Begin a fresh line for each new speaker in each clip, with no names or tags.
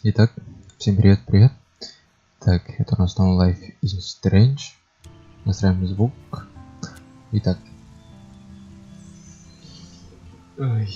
Итак, всем привет. Так, это у нас снова Life is Strange. Настраиваем звук. Итак. Ой.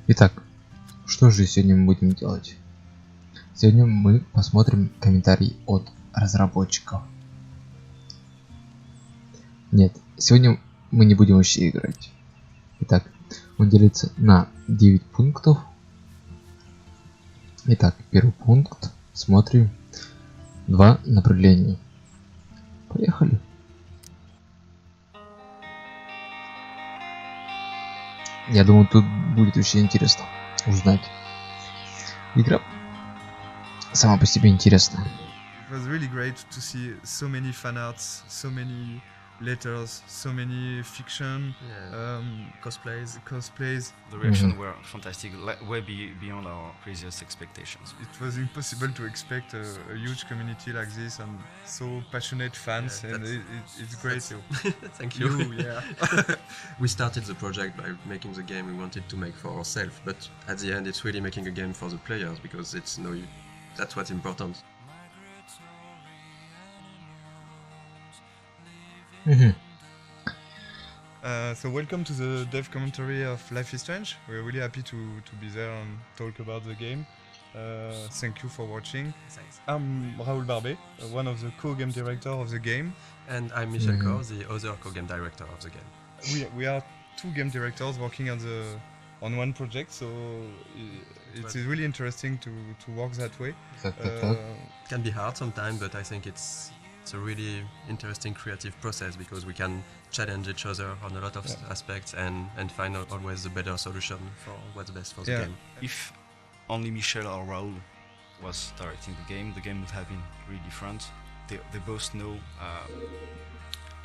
Итак, что же сегодня мы будем делать? Сегодня мы посмотрим комментарии от разработчиков. Нет, сегодня мы не будем вообще играть. Итак, он делится на 9 пунктов. Итак, первый пункт. Смотрим. 2 направления. Поехали. Я думаю, тут будет очень интересно узнать. Игра сама по себе интересная.
It was really great to see so many fan arts, so many letters, so many fiction, cosplays.
The reactions were fantastic, way beyond our previous expectations.
It was impossible to expect a huge community like this and so passionate fans, and it's great.
Thank you. Yeah. We started the project by making the game we wanted to make for ourselves, but at the end it's really making a game for the players because that's what's important.
So welcome to the dev commentary of Life is Strange. We're really happy to be there and talk about the game. Thank you for watching.
Thanks.
I'm Raoul Barbet, one of the co-game director of the game.
And I'm Michel Kor, the other co-game director of the game.
We are two game directors working on one project, so it's really interesting to work that way.
It can be hard sometimes, but I think it's a really interesting creative process because we can challenge each other on a lot of aspects and find out always the better solution for what's best for the game.
If only Michel or Raoul was directing the game would have been really different. They both know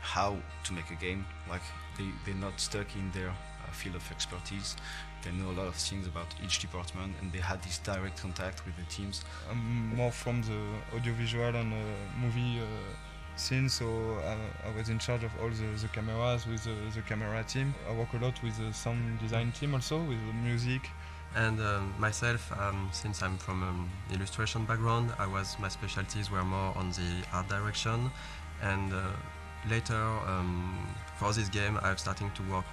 how to make a game. Like they're not stuck in their field of expertise. They know a lot of things about each department, and they had this direct contact with the teams.
I'm more from the audiovisual and movie scene, so I was in charge of all the cameras with the camera team. I work a lot with the sound design team also, with the music.
And myself, since I'm from an illustration background, my specialties were more on the art direction, and later for this game I'm starting to work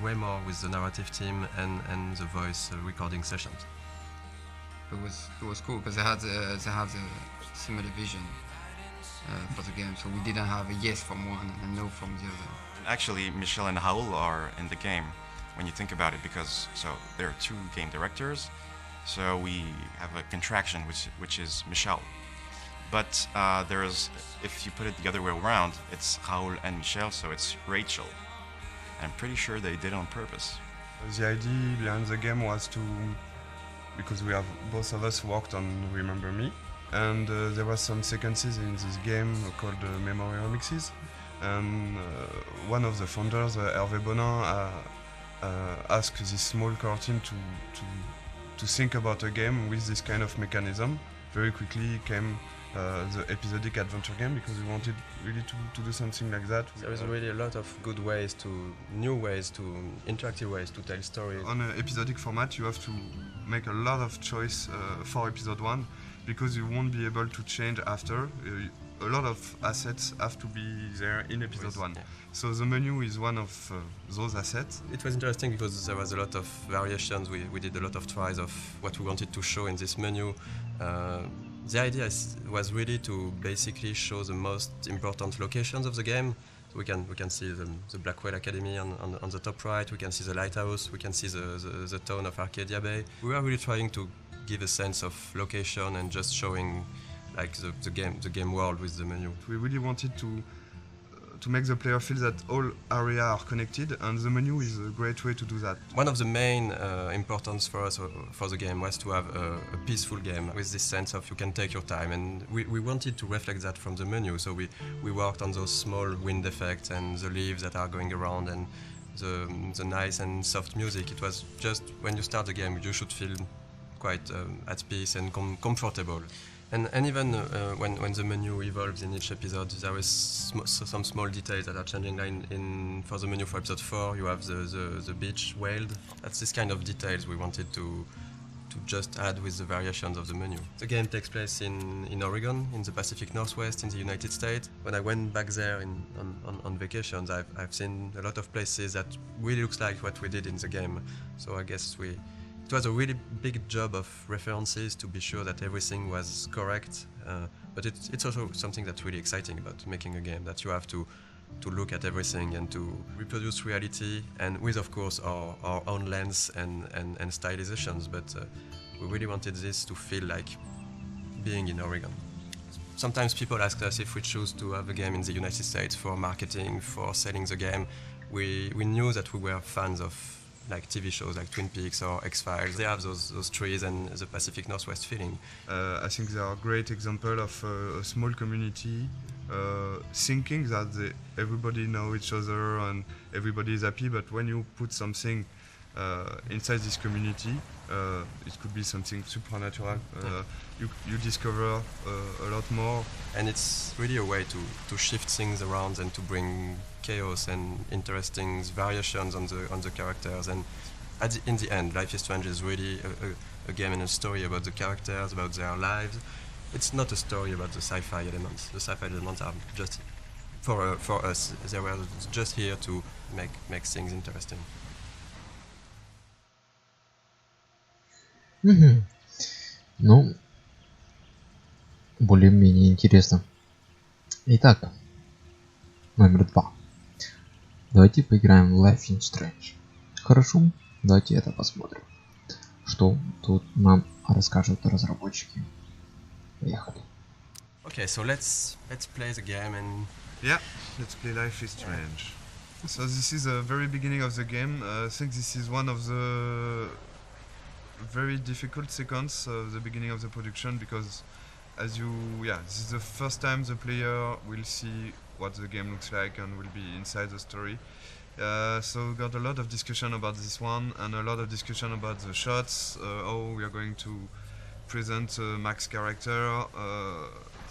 way more with the narrative team and the voice recording sessions.
It was cool because they have the similar vision for the game, so we didn't have a yes from one and a no from the other.
Actually, Michel and Raoul are in the game when you think about it, because there are two game directors, so we have a contraction which is Michel. But if you put it the other way around, it's Raoul and Michel, so it's Rachel. I'm pretty sure they did it on purpose.
The idea behind the game was because both of us worked on Remember Me, and there was some sequences in this game called Memory Remixes, and one of the founders, Hervé Bonin, asked this small core team to think about a game with this kind of mechanism. Very quickly came the episodic adventure game, because we wanted really to do something like that.
There is really a lot of good ways interactive ways to tell stories.
On an episodic format, you have to make a lot of choice for episode 1, because you won't be able to change after. A lot of assets have to be there in episode 1. Yeah. So the menu is one of those assets.
It was interesting because there was a lot of variations. We did a lot of tries of what we wanted to show in this menu. The idea was really to basically show the most important locations of the game, So we can see the Blackwell Academy on the top right. We can see the lighthouse. We can see the town of Arcadia Bay. We are really trying to give a sense of location and just showing like the game world with the menu.
We really wanted to make the player feel that all areas are connected, and the menu is a great way to do that.
One of the main importance for us for the game was to have a peaceful game with this sense of you can take your time, and we wanted to reflect that from the menu. So we worked on those small wind effects and the leaves that are going around and the nice and soft music. It was just when you start the game, you should feel quite at peace and comfortable. And even when the menu evolves in each episode, there is some small details that are changing. For the menu for episode 4, you have the beach whaled. That's this kind of details we wanted to just add with the variations of the menu. The game takes place in Oregon, in the Pacific Northwest, in the United States. When I went back there on vacations, I've seen a lot of places that really looks like what we did in the game. So I guess it was a really big job of references to be sure that everything was correct, but it's also something that's really exciting about making a game, that you have to look at everything and to reproduce reality, and with of course our own lens and stylizations, but we really wanted this to feel like being in Oregon. Sometimes people ask us if we choose to have a game in the United States for marketing, for selling the game. We knew that we were fans of like TV shows like Twin Peaks or X-Files. They have those trees and the Pacific Northwest feeling.
I think they are a great example of a small community thinking that everybody know each other and everybody is happy, but when you put something inside this community, it could be something supernatural. You discover a lot more.
And it's really a way to shift things around and to bring chaos and interesting variations on the characters. And in the end, Life is Strange is really a game and a story about the characters, about their lives. It's not a story about the sci-fi elements. The sci-fi elements are just for us. They were just here to make things interesting.
Ну, более-менее интересно. Итак, номер 2. Давайте поиграем в Life is Strange. Хорошо, давайте это посмотрим. Что тут нам расскажут разработчики. Поехали.
Okay, so let's play the game and
Yeah, let's play Life is Strange. So this is the very beginning of the game. I think this is one of the very difficult sequence of the beginning of the production, because this is the first time the player will see what the game looks like and will be inside the story. So we got a lot of discussion about this one and a lot of discussion about the shots, how we are going to present Mac's character.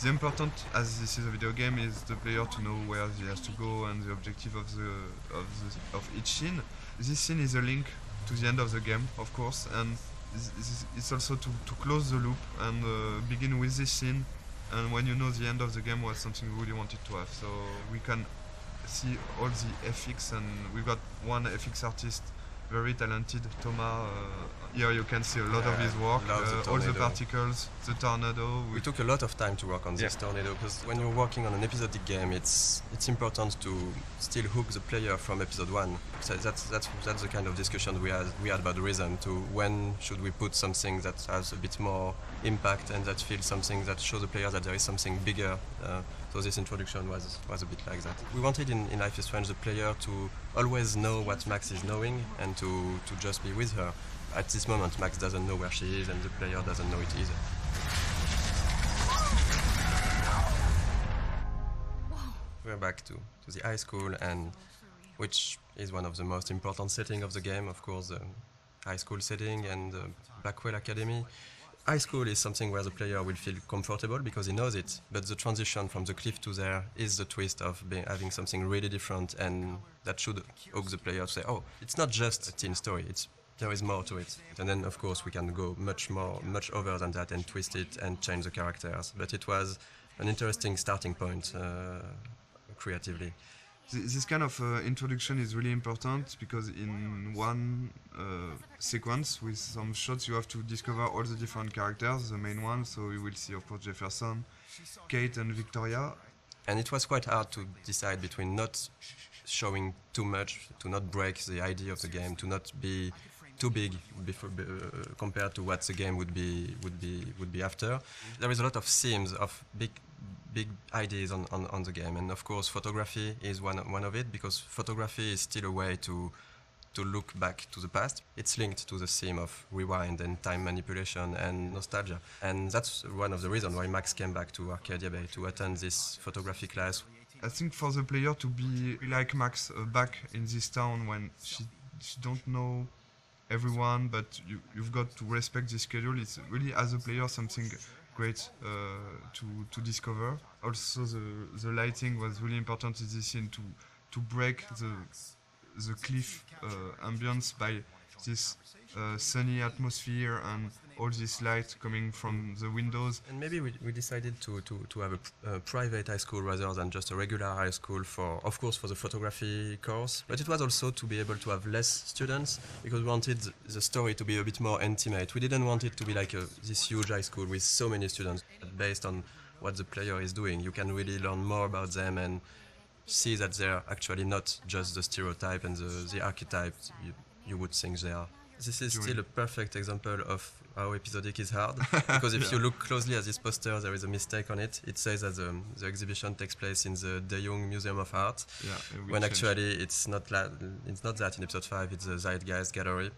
The important, as this is a video game, is the player to know where he has to go and the objective of each scene. This scene is a link to the end of the game, of course, and it's also to close the loop and begin with this scene, and when you know the end of the game was something we really wanted to have. So we can see all the FX, and we've got one FX artist, very talented, Thomas. Here you can see a lot of his work, all the particles, the tornado.
We took a lot of time to work on this tornado, because when you're working on an episodic game, it's important to still hook the player from episode 1. So that's the kind of discussion we had about the rhythm, to when should we put something that has a bit more impact and that feels something that shows the player that there is something bigger. So this introduction was a bit like that. We wanted in Life is Strange the player to always know what Max is knowing and to just be with her. At this moment, Max doesn't know where she is, and the player doesn't know it either. We're back to the high school, and which is one of the most important settings of the game, of course, the high school setting and the Blackwell Academy. High school is something where the player will feel comfortable because he knows it, but the transition from the cliff to there is the twist of having something really different, and that should hook the player to say, oh, it's not just a teen story, there is more to it. And then of course we can go much over than that and twist it and change the characters, but it was an interesting starting point creatively.
This kind of introduction is really important, because in one sequence with some shots you have to discover all the different characters, the main ones. So you will see of course Jefferson, Kate and Victoria.
And it was quite hard to decide between not showing too much, to not break the idea of the game, to not be too big compared to what the game would be after. There is a lot of themes of big ideas on the game, and of course photography is one of it, because photography is still a way to look back to the past. It's linked to the theme of rewind and time manipulation and nostalgia, and that's one of the reasons why Max came back to Arcadia Bay to attend this photography class.
I think for the player to be like Max back in this town when she don't know everyone, but you've got to respect the schedule. It's really, as a player, something great to discover. Also, the lighting was really important in this scene to break the cliff ambience by this sunny atmosphere and all this light coming from the windows.
And maybe we decided to have a private high school rather than just a regular high school of course for the photography course, but it was also to be able to have less students, because we wanted the story to be a bit more intimate. We didn't want it to be like this huge high school with so many students. Based on what the player is doing, you can really learn more about them and see that they're actually not just the stereotype and the archetypes you would think they are. This is still a perfect example of how episodic is hard, because if you look closely at this poster, there is a mistake on it. It says that the exhibition takes place in the De Jong Museum of Art, when actually it's not that in episode 5, it's the Zeitgeist Gallery.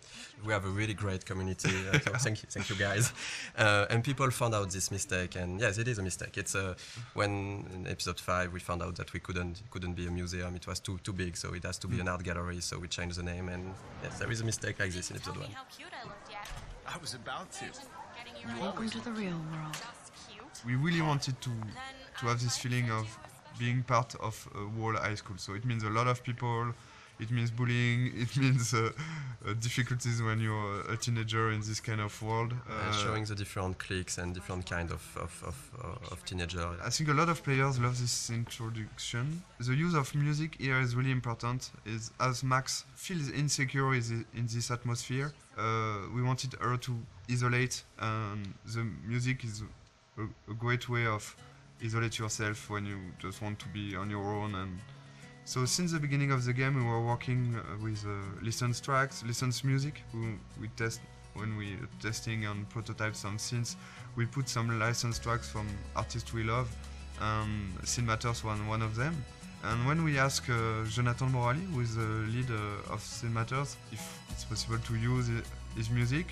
We have a really great community, thank you guys. And people found out this mistake, and yes, it is a mistake. It's when in episode 5 we found out that we couldn't be a museum, it was too big, so it has to be an art gallery, so we changed the name, and yes, there is a mistake like this in episode 1.
How cute I looked yet.
I was about to.
Welcome to the real world.
We really wanted to have this feeling of being part of a whole high school. So it means a lot of people, it means bullying, it means difficulties when you're a teenager in this kind of world.
Showing the different cliques and different kind of teenager.
I think a lot of players love this introduction. The use of music here is really important. Is as Max feels insecure in this atmosphere, we wanted her to isolate, and the music is a great way of isolate yourself when you just want to be on your own. And so since the beginning of the game, we were working with licensed tracks, licensed music. We test when we testing and prototype some scenes. We put some licensed tracks from artists we love, and Scene Matters was one of them. And when we asked Jonathan Morali, who is the lead of Scene Matters, if it's possible to use his music,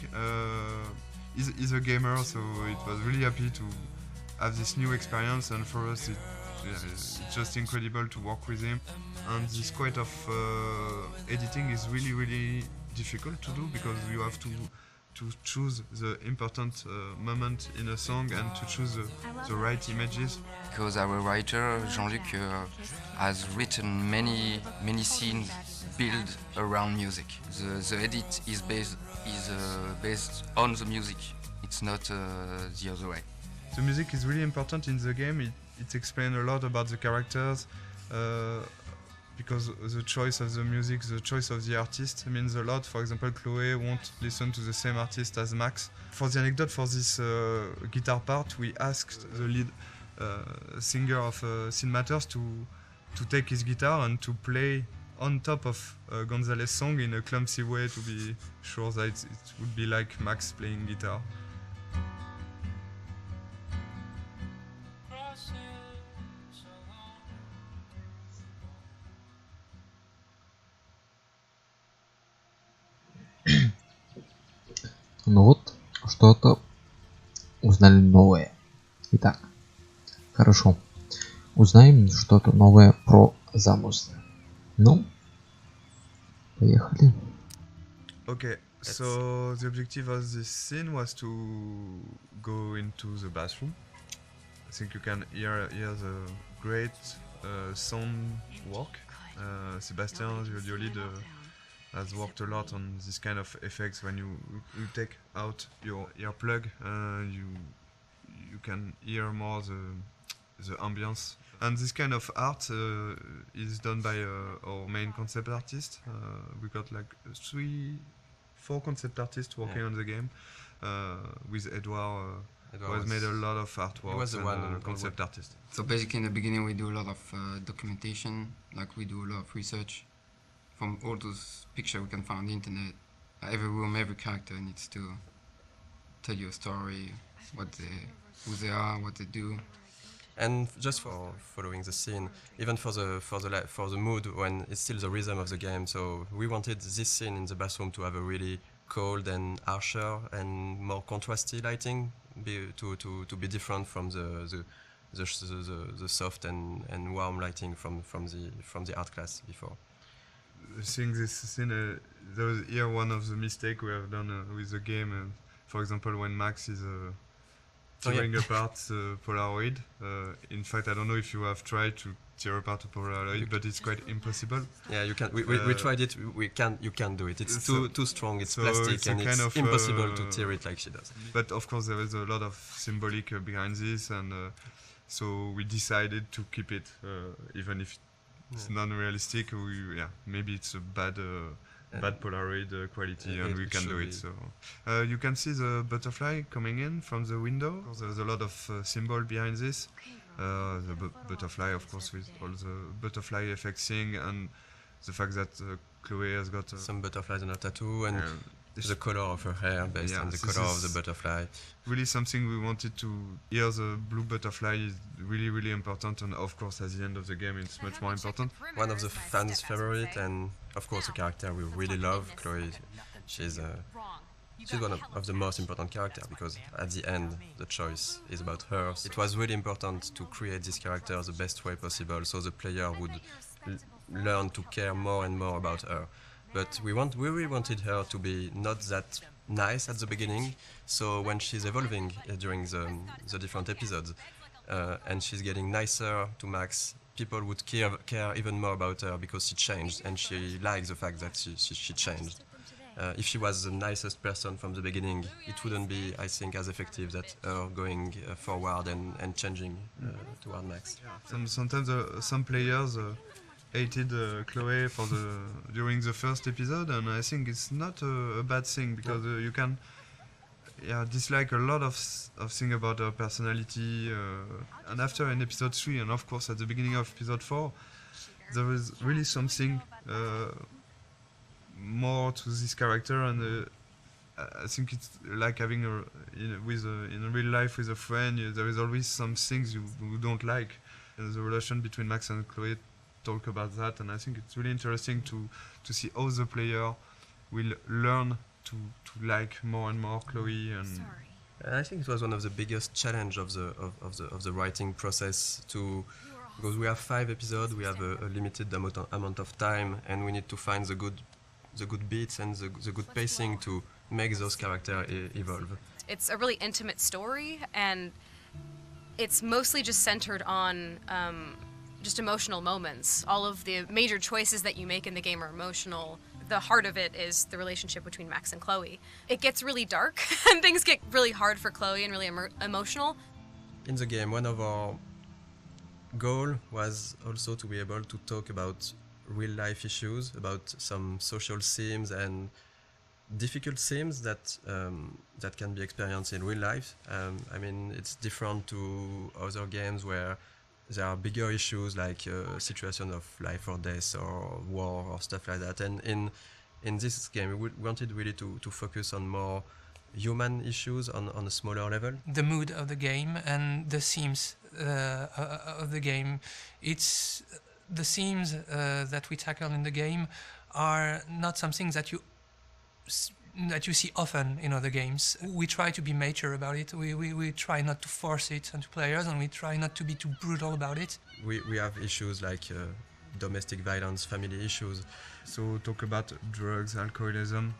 he's a gamer, so it was really happy to have this new experience, and for us it's just incredible to work with him. And this kind of editing is really, really difficult to do, because you have to choose the important moment in a song and to choose the right images.
Because our writer Jean-Luc has written many scenes built around music. The edit is based on the music. It's not the other way.
The music is really important in the game. It explains a lot about the characters, because the choice of the music, the choice of the artist means a lot. For example, Chloe won't listen to the same artist as Max. For the anecdote, for this guitar part, we asked the lead singer of Scene Matters to take his guitar and to play on top of Gonzalez's song in a clumsy way, to be sure that it would be like Max playing guitar.
Ну вот, что-то узнали новое. Итак, хорошо. Узнаем что-то новое про замыслы. Ну, поехали.
Okay, so the objective of this scene was to go into the bathroom. I think you can hear the great sound work. Sebastian, the audio lead, has worked a lot on this kind of effects. When you take out your earplug, you can hear more the ambience. And this kind of art is done by our main concept artist. We got like 4 concept artists working on the game, with Edouard
Edward
has made a lot of artwork.
He was the
and
one
concept artist.
So basically, in the beginning, we do a lot of documentation, like we do a lot of research. From all those pictures we can find on the internet, every room, every character needs to tell you a story, who they are, what they do.
And just for following the scene, even for the mood when it's still the rhythm of the game. So we wanted this scene in the bathroom to have a really cold and harsher and more contrasty lighting, to be different from the soft and warm lighting from the art class before.
Seeing this scene, there was here one of the mistakes we have done with the game. For example, when Max is tearing apart the Polaroid. In fact, I don't know if you have tried to tear apart a Polaroid, but it's quite impossible.
Yeah, you can. We tried it. You can't do it. It's too strong. It's plastic,
it's
and
kind
it's
of,
impossible to tear it like she does.
But of course, there is a lot of symbolic behind this, and so we decided to keep it, even if it's non-realistic. Maybe it's a bad Polaroid quality, and we can do it. So you can see the butterfly coming in from the window. There's a lot of symbol behind this. The butterfly, of course, with all the butterfly effects thing, and the fact that Chloe has got
some butterflies on her tattoo, and the color of her hair based on the color of the butterfly.
Really something we wanted to. Here the blue butterfly is really, really important, and of course at the end of the game it's much more important.
One of the fans' favorite, and of course a character we really love, Chloe. She's one of the most important characters, because at the end the choice is about her. It was really important to create this character the best way possible, so the player would learn to care more and more about her. But we really wanted her to be not that nice at the beginning, so when she's evolving during the different episodes, and she's getting nicer to Max, people would care even more about her, because she changed, and she likes the fact that she changed. If she was the nicest person from the beginning, it wouldn't be, I think, as effective that her going forward and changing toward Max.
Sometimes some players hated Chloe during the first episode, and I think it's not a bad thing, because you can dislike a lot of things about her personality, and after in episode 3, and of course at the beginning of episode 4, there is really something more to this character, and I think it's like having in real life with a friend. There is always some things you don't like, and the relation between Max and Chloe talk about that, and I think it's really interesting to see how the player will learn to like more and more Chloe. And
I think it was one of the biggest challenge of the writing process, because we have 5 episodes, we have a limited amount of time, and we need to find the good beats and the good pacing to make those characters evolve.
It's a really intimate story, and it's mostly just centered on just emotional moments. All of the major choices that you make in the game are emotional. The heart of it is the relationship between Max and Chloe. It gets really dark and things get really hard for Chloe and really emotional.
In the game, one of our goals was also to be able to talk about real life issues, about some social themes and difficult themes that can be experienced in real life. I mean, it's different to other games where there are bigger issues like situation of life or death or war or stuff like that. And in this game, we wanted really to focus on more human issues on a smaller level.
The mood of the game and the themes of the game. It's the themes that we tackle in the game are not something that you see often in other games. We try to be mature about it. We try not to force it onto players, and we try not to be too brutal about it.
We have issues like domestic violence, family issues.
So talk about drugs, alcoholism,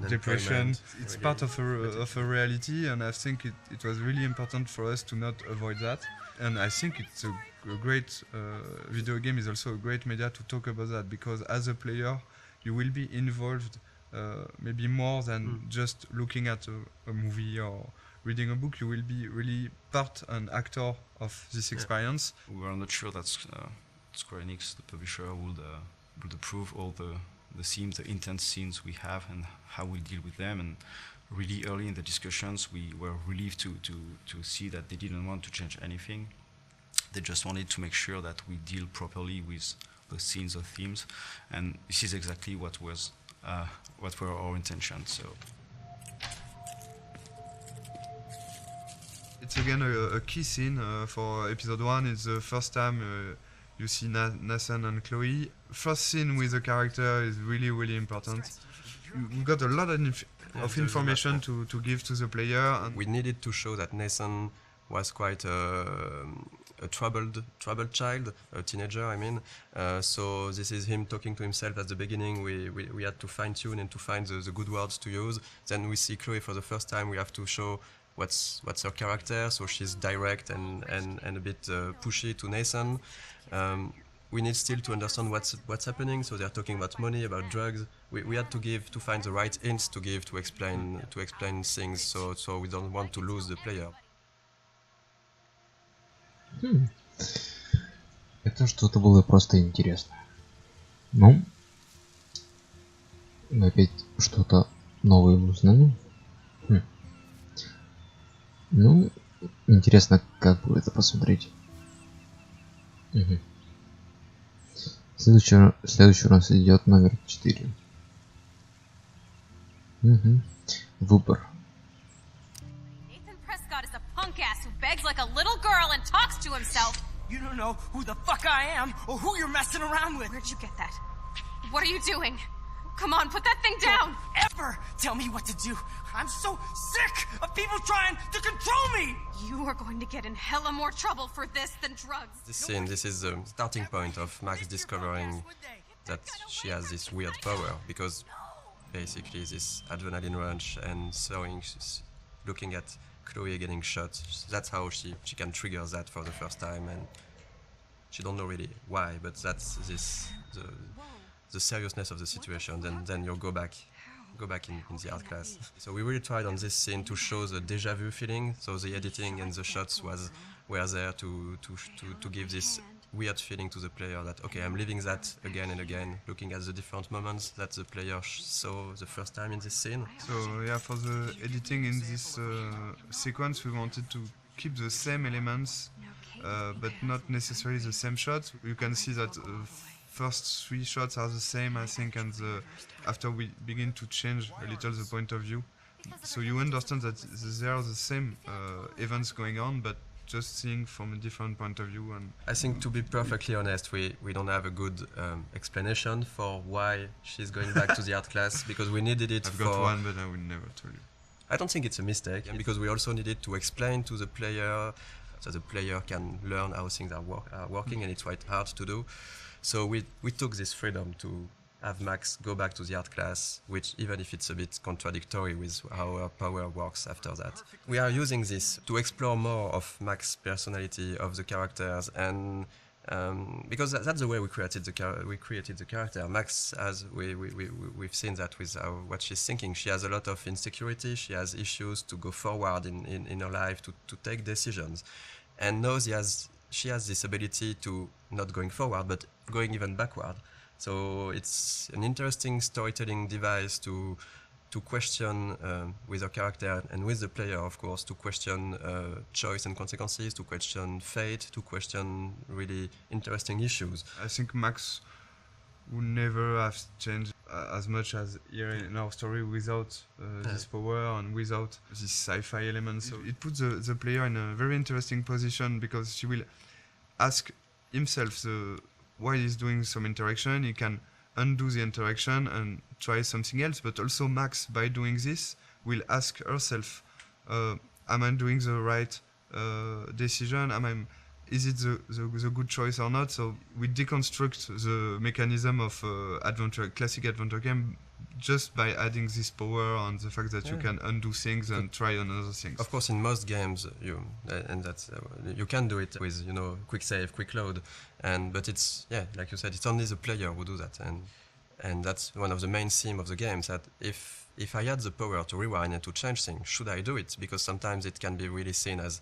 depression. It's part of a reality, and I think it was really important for us to not avoid that. And I think it's a great video game is also a great media to talk about that, because as a player you will be involved maybe more than just looking at a movie or reading a book. You will be really part and actor of this experience.
We were not sure that Square Enix, the publisher, would approve all the themes, the intense scenes we have, and how we deal with them. And really early in the discussions, we were relieved to see that they didn't want to change anything. They just wanted to make sure that we deal properly with the scenes or themes, and this is exactly what were our intentions. So.
It's again a key scene for episode 1. It's the first time you see Nathan and Chloe. First scene with the character is really, really important. We got a lot of information to give to the player. And
we needed to show that Nathan was quite a troubled child, a teenager, I mean. So this is him talking to himself at the beginning. We had to fine-tune and to find the good words to use. Then we see Chloe for the first time. We have to show what's her character, so she's direct and a bit pushy to Nathan. We need still to understand what's happening, so they're talking about money, about drugs. We had to find the right hints to give to explain things, so we don't want to lose the player.
Это что-то было просто интересно. Ну, мы опять что-то новое узнали. Ну, интересно, как бы это посмотреть. Следующий у нас идет номер 4. Выбор.
Nathan Prescott is a punk ass who begs like a little girl and talks to himself.
You don't know who the fuck I am or who you're messing around with.
Where'd you get that? What are you doing? Come on, put that thing down!
Don't ever tell me what to do. I'm so sick of people trying to control me!
You are going to get in hella more trouble for this than drugs.
This is the starting point of Max discovering that she has this weird power, because basically this adrenaline rush and looking at Chloe getting shot, that's how she can trigger that for the first time, and she don't know really why, but that's the seriousness of the situation. Then you'll go back in the art class. So we really tried on this scene to show the deja vu feeling. So the editing and the shots were there to give this weird feeling to the player that, okay, I'm living that again and again, looking at the different moments that the player saw the first time in this scene.
So yeah, for the editing in this sequence, we wanted to keep the same elements, but not necessarily the same shots. You can see that first 3 shots are the same, I think, and after we begin to change a little the point of view, so you understand that there are the same events going on, but just seeing from a different point of view. And
I think, to be perfectly honest, we don't have a good explanation for why she's going back to the art class, because we needed it.
I've got one, but I will never tell you.
I don't think it's a mistake, and because we also needed to explain to the player, so the player can learn how things are working, and it's quite hard to do. So we took this freedom to have Max go back to the art class, which, even if it's a bit contradictory with how her power works after that. We are using this to explore more of Max's personality, of the characters, and because that's the way we created the character. Max, as we've seen that with what she's thinking, she has a lot of insecurity, she has issues to go forward in her life, to take decisions, and now she has this ability to not going forward, but going even backward. So it's an interesting storytelling device to question with her character and with the player, of course, to question choice and consequences, to question fate, to question really interesting issues.
I think Max would never have changed as much as here in our story without this power and without this sci-fi element. So it puts the player in a very interesting position, because she will ask himself why he's doing some interaction. He can undo the interaction and try something else, but also Max, by doing this, will ask herself, am I doing the right decision? Is it the good choice or not? So we deconstruct the mechanism of classic adventure game just by adding this power and the fact that you can undo things and try another things.
Of course, in most games, you can do it with quick save, quick load, but it's like you said, it's only the player who do that, and that's one of the main themes of the games. That if I had the power to rewind and to change things, should I do it? Because sometimes it can be really seen as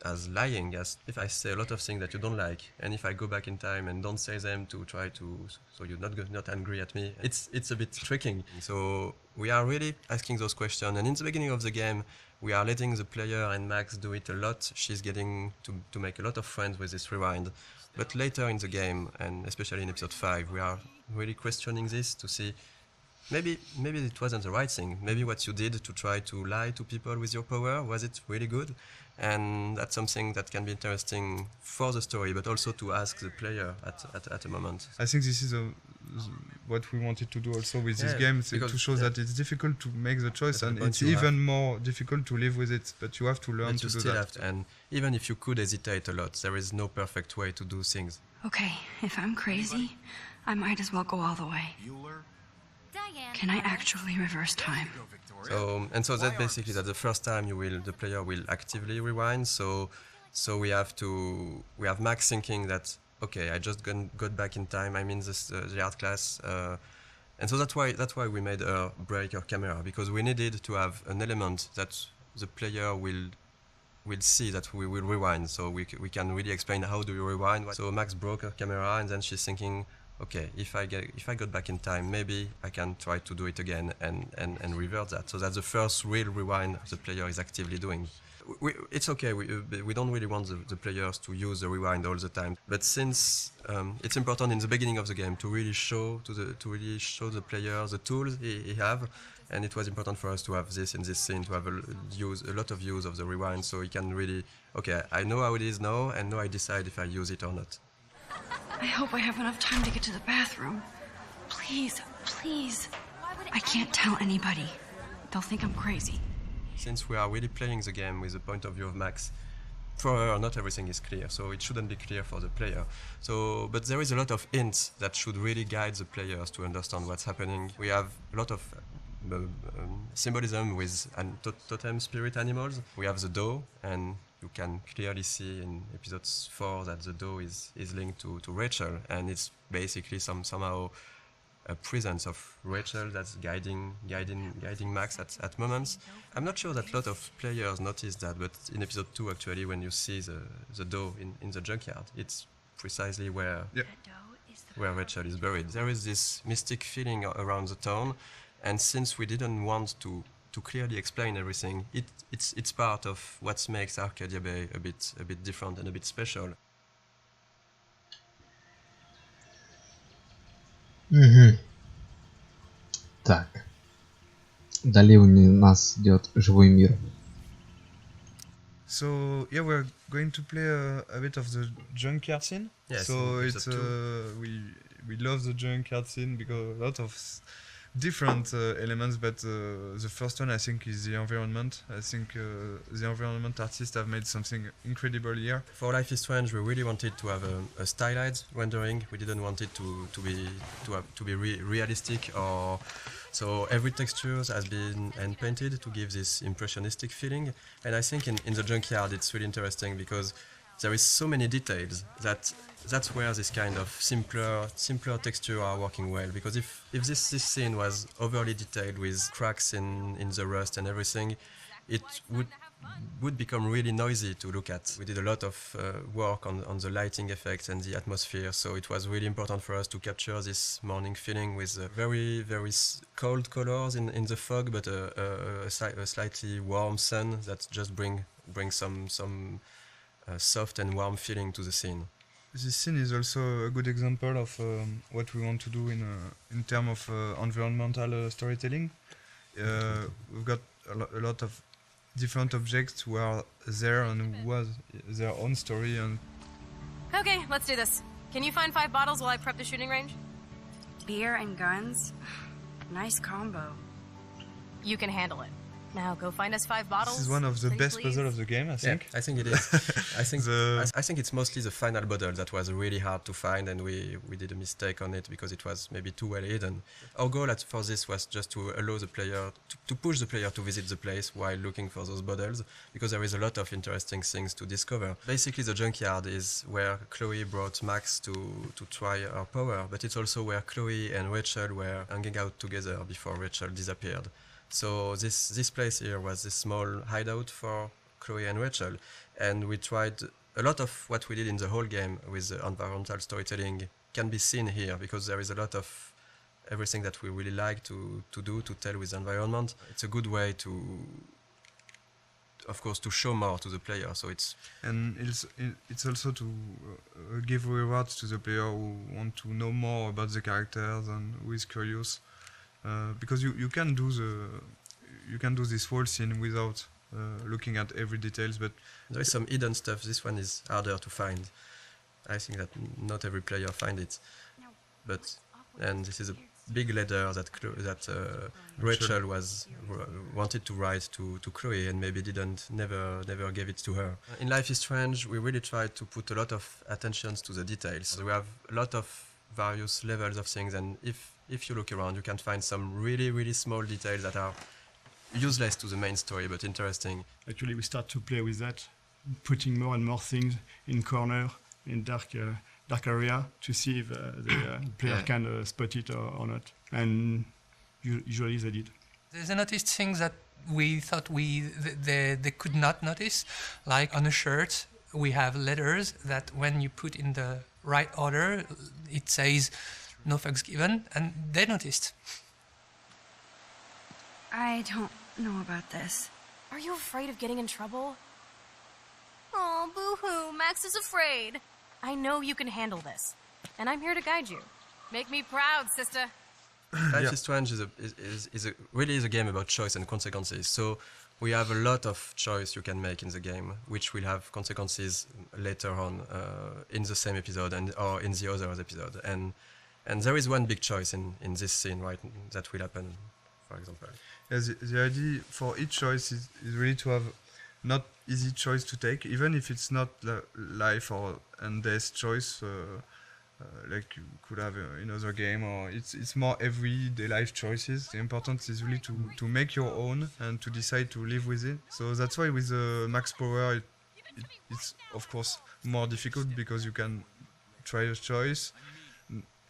as lying, as if I say a lot of things that you don't like, and if I go back in time and don't say them to try to, so you're not angry at me, it's a bit tricking. So we are really asking those questions, and in the beginning of the game, we are letting the player and Max do it a lot. She's getting to make a lot of friends with this rewind. But later in the game, and especially in episode 5, we are really questioning this to see maybe it wasn't the right thing. Maybe what you did to try to lie to people with your power, was it really good? And that's something that can be interesting for the story, but also to ask the player at a moment.
I think this is what we wanted to do also with this game, to show that it's difficult to make the choice, and it's even more difficult to live with it, but you have to learn to do that.
And even if you could hesitate a lot, there is no perfect way to do things.
Okay, if I'm crazy, I might as well go all the way. Can I actually reverse time?
So that's basically that the first time the player will actively rewind. So we have Max thinking that, okay, I just got back in time. I'm in the art class, and so that's why we made her break her camera, because we needed to have an element that the player will see that we will rewind. So we can really explain how do you rewind. So Max broke her camera, and then she's thinking, okay, if I got back in time, maybe I can try to do it again and revert that. So that's the first real rewind the player is actively doing. It's okay, we don't really want the players to use the rewind all the time, but since it's important in the beginning of the game to really show the player the tools he have, and it was important for us to have this in this scene, to have a lot of use of the rewind, so he can really, okay, I know how it is now, and now I decide if I use it or not.
I hope I have enough time to get to the bathroom. Please, please. I can't tell anybody. They'll think I'm crazy.
Since we are really playing the game with the point of view of Max, for her not everything is clear, so it shouldn't be clear for the player. But there is a lot of hints that should really guide the players to understand what's happening. We have a lot of symbolism with totem spirit animals. We have the doe, and you can clearly see in episode 4 that the doe is linked to Rachel, and it's basically somehow a presence of Rachel that's guiding Max at moments. I'm not sure that a lot of players notice that, but in episode 2 actually, when you see the doe in the junkyard, it's precisely where Rachel is buried. There is this mystic feeling around the town, and since we didn't want to clearly explain everything, it's part of what makes Arcadia Bay a bit different and a bit special.
Угу. Так. Далее у нас идет живой мир.
So yeah, we're going to play a bit of the junkyard scene.
Yes,
so it's we love the junkyard scene because a lot of different elements, but the first one I think is the environment. I think the environment artists have made something incredible here.
For Life is Strange, we really wanted to have a stylized rendering. We didn't want it to be realistic, or so every texture has been hand painted to give this impressionistic feeling. And I think in the junkyard it's really interesting because there is so many details that's where this kind of simpler texture are working well. Because if this scene was overly detailed with cracks in the rust and everything, it would become really noisy to look at. We did a lot of work on the lighting effects and the atmosphere, so it was really important for us to capture this morning feeling with very, very cold colors in the fog, but a slightly warm sun that just bring some soft and warm feeling to the scene.
This scene is also a good example of what we want to do in terms of environmental storytelling. We've got a lot of different objects who are there and who has their own story. And
okay, let's do this. Can you find 5 bottles while I prep the shooting range?
Beer and guns? Nice combo.
You can handle it. Now go find us 5 bottles.
This is one of the best
please.
puzzles of the game, I think.
Yeah, I think it is. I think it's mostly the final bottle that was really hard to find, and we did a mistake on it because it was maybe too well hidden. Our goal for this was just to allow the player to push the player to visit the place while looking for those bottles, because there is a lot of interesting things to discover. Basically, the junkyard is where Chloe brought Max to try her power, but it's also where Chloe and Rachel were hanging out together before Rachel disappeared. So this place here was this small hideout for Chloe and Rachel, and we tried a lot of what we did in the whole game with environmental storytelling can be seen here, because there is a lot of everything that we really like to tell with the environment. It's a good way to, of course, to show more to the player. So it's
also to give rewards to the player who want to know more about the characters and who is curious, because you can do this whole scene without looking at every details, but
there is some hidden stuff. This one is harder to find. I think that not every player find it, and this is a big letter that Rachel wanted to write to Chloe, and maybe never gave it to her. In Life is Strange, we really tried to put a lot of attention to the details. So we have a lot of various levels of things, and if you look around, you can find some really small details that are useless to the main story but interesting.
Actually, we start to play with that, putting more and more things in corner, in dark area, to see if the player can spot it or not. And usually they did.
There's a noticed things that we thought they could not notice, like on a shirt we have letters that when you put in the right order it says no fucks given, and they noticed.
I don't know about this.
Are you afraid of getting in trouble? Oh, boo-hoo, Max is afraid. I know you can handle this, and I'm here to guide you. Make me proud, sister.
Life is Strange is a game about choice and consequences. So we have a lot of choice you can make in the game, which will have consequences later on in the same episode or in the other episode. And there is one big choice in this scene, right, that will happen, for example.
Yeah, the idea for each choice is really to have not easy choice to take, even if it's not life or and death choice, like you could have in other game, or it's more everyday life choices. The important is really to make your own and to decide to live with it. So that's why with the max power it's of course more difficult, because you can try a choice,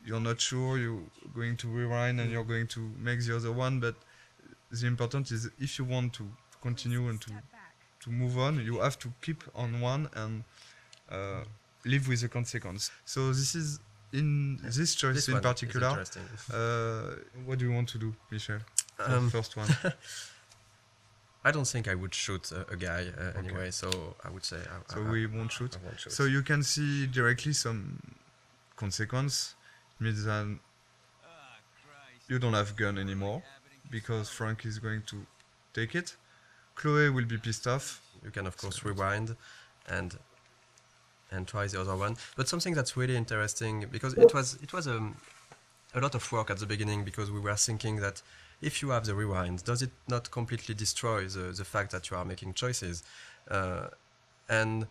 you're not sure, you're going to rewind and you're going to make the other one, but the important is if you want to continue and to move on, you have to keep on one and live with the consequence. So this is in this choice in particular. What do you want to do, Michel? The first one.
I don't think I would shoot a guy anyway, so I would say
we won't shoot.
I won't shoot.
So you can see directly some consequence. It means that you don't have gun anymore, because Frank is going to take it. Chloe will be pissed off.
You can of course rewind and try the other one. But something that's really interesting, because it was a lot of work at the beginning, because we were thinking that if you have the rewind, does it not completely destroy the fact that you are making choices? And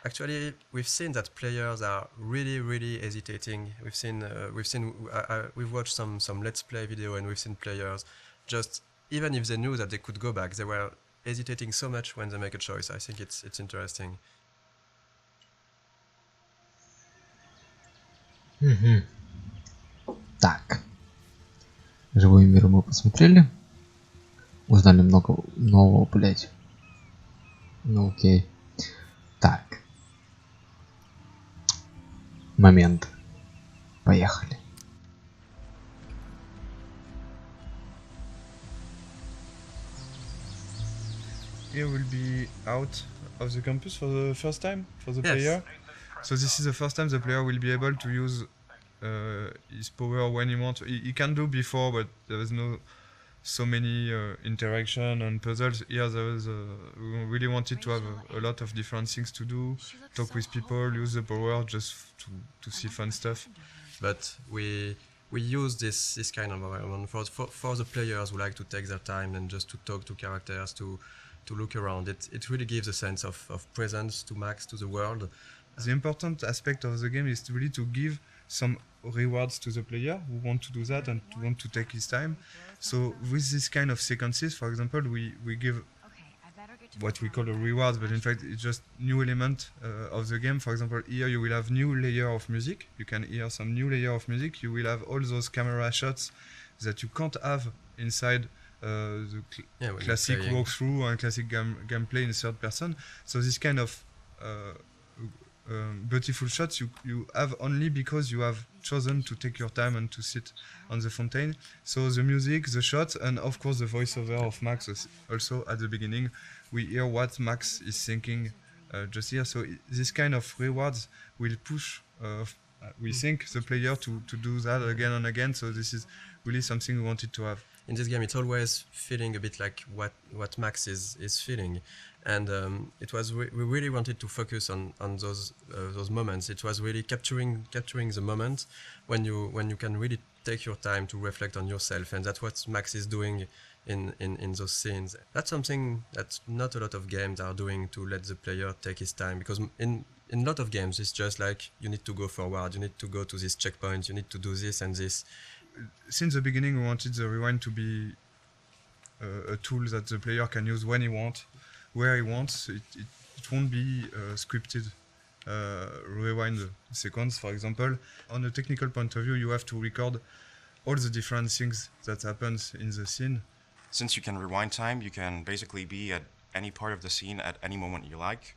actually, we've seen that players are really hesitating. We've watched some Let's Play video, and we've seen players just, even if they knew that they could go back, they were hesitating so much when they make a choice. I think it's interesting.
Так. Живой мир мы посмотрели. Узнали много нового, блять. Ну окей. Так. Момент. Поехали.
Here will be out of the campus for the first time for the player. So this is the first time the player will be able to use his power when he wants. He can do before, but there was no so many interaction and puzzles. Here we really wanted to have a lot of different things to do, talk with people, use the power just to see fun stuff.
But we use this kind of environment for the players who like to take their time and just to talk to characters, to look around. It really gives a sense of presence to Max, to the world.
The important aspect of the game is really to give some rewards to the player who want to do that and to want to take his time. So with this kind of sequences, for example, we give what we call a reward, but in fact it's just new element of the game. For example, here you will have new layer of music. You can hear some new layer of music. You will have all those camera shots that you can't have inside classic walkthrough and classic gameplay in third person. So this kind of beautiful shots you have only because you have chosen to take your time and to sit on the fountain. So the music, the shots, and of course the voiceover of Max also at the beginning. We hear what Max is thinking just here. So this kind of rewards will push, we think, the player to do that again and again. So this is really something we wanted to have.
In this game, it's always feeling a bit like what Max is feeling, and it was we really wanted to focus on those moments. It was really capturing the moment when you can really take your time to reflect on yourself, and that's what Max is doing in those scenes. That's something that not a lot of games are doing, to let the player take his time, because in a lot of games it's just like you need to go forward, you need to go to this checkpoint, you need to do this and this.
Since the beginning, we wanted the rewind to be a tool that the player can use when he wants, where he wants. It won't be scripted rewind sequence, for example. On a technical point of view, you have to record all the different things that happens in the scene.
Since you can rewind time, you can basically be at any part of the scene at any moment you like.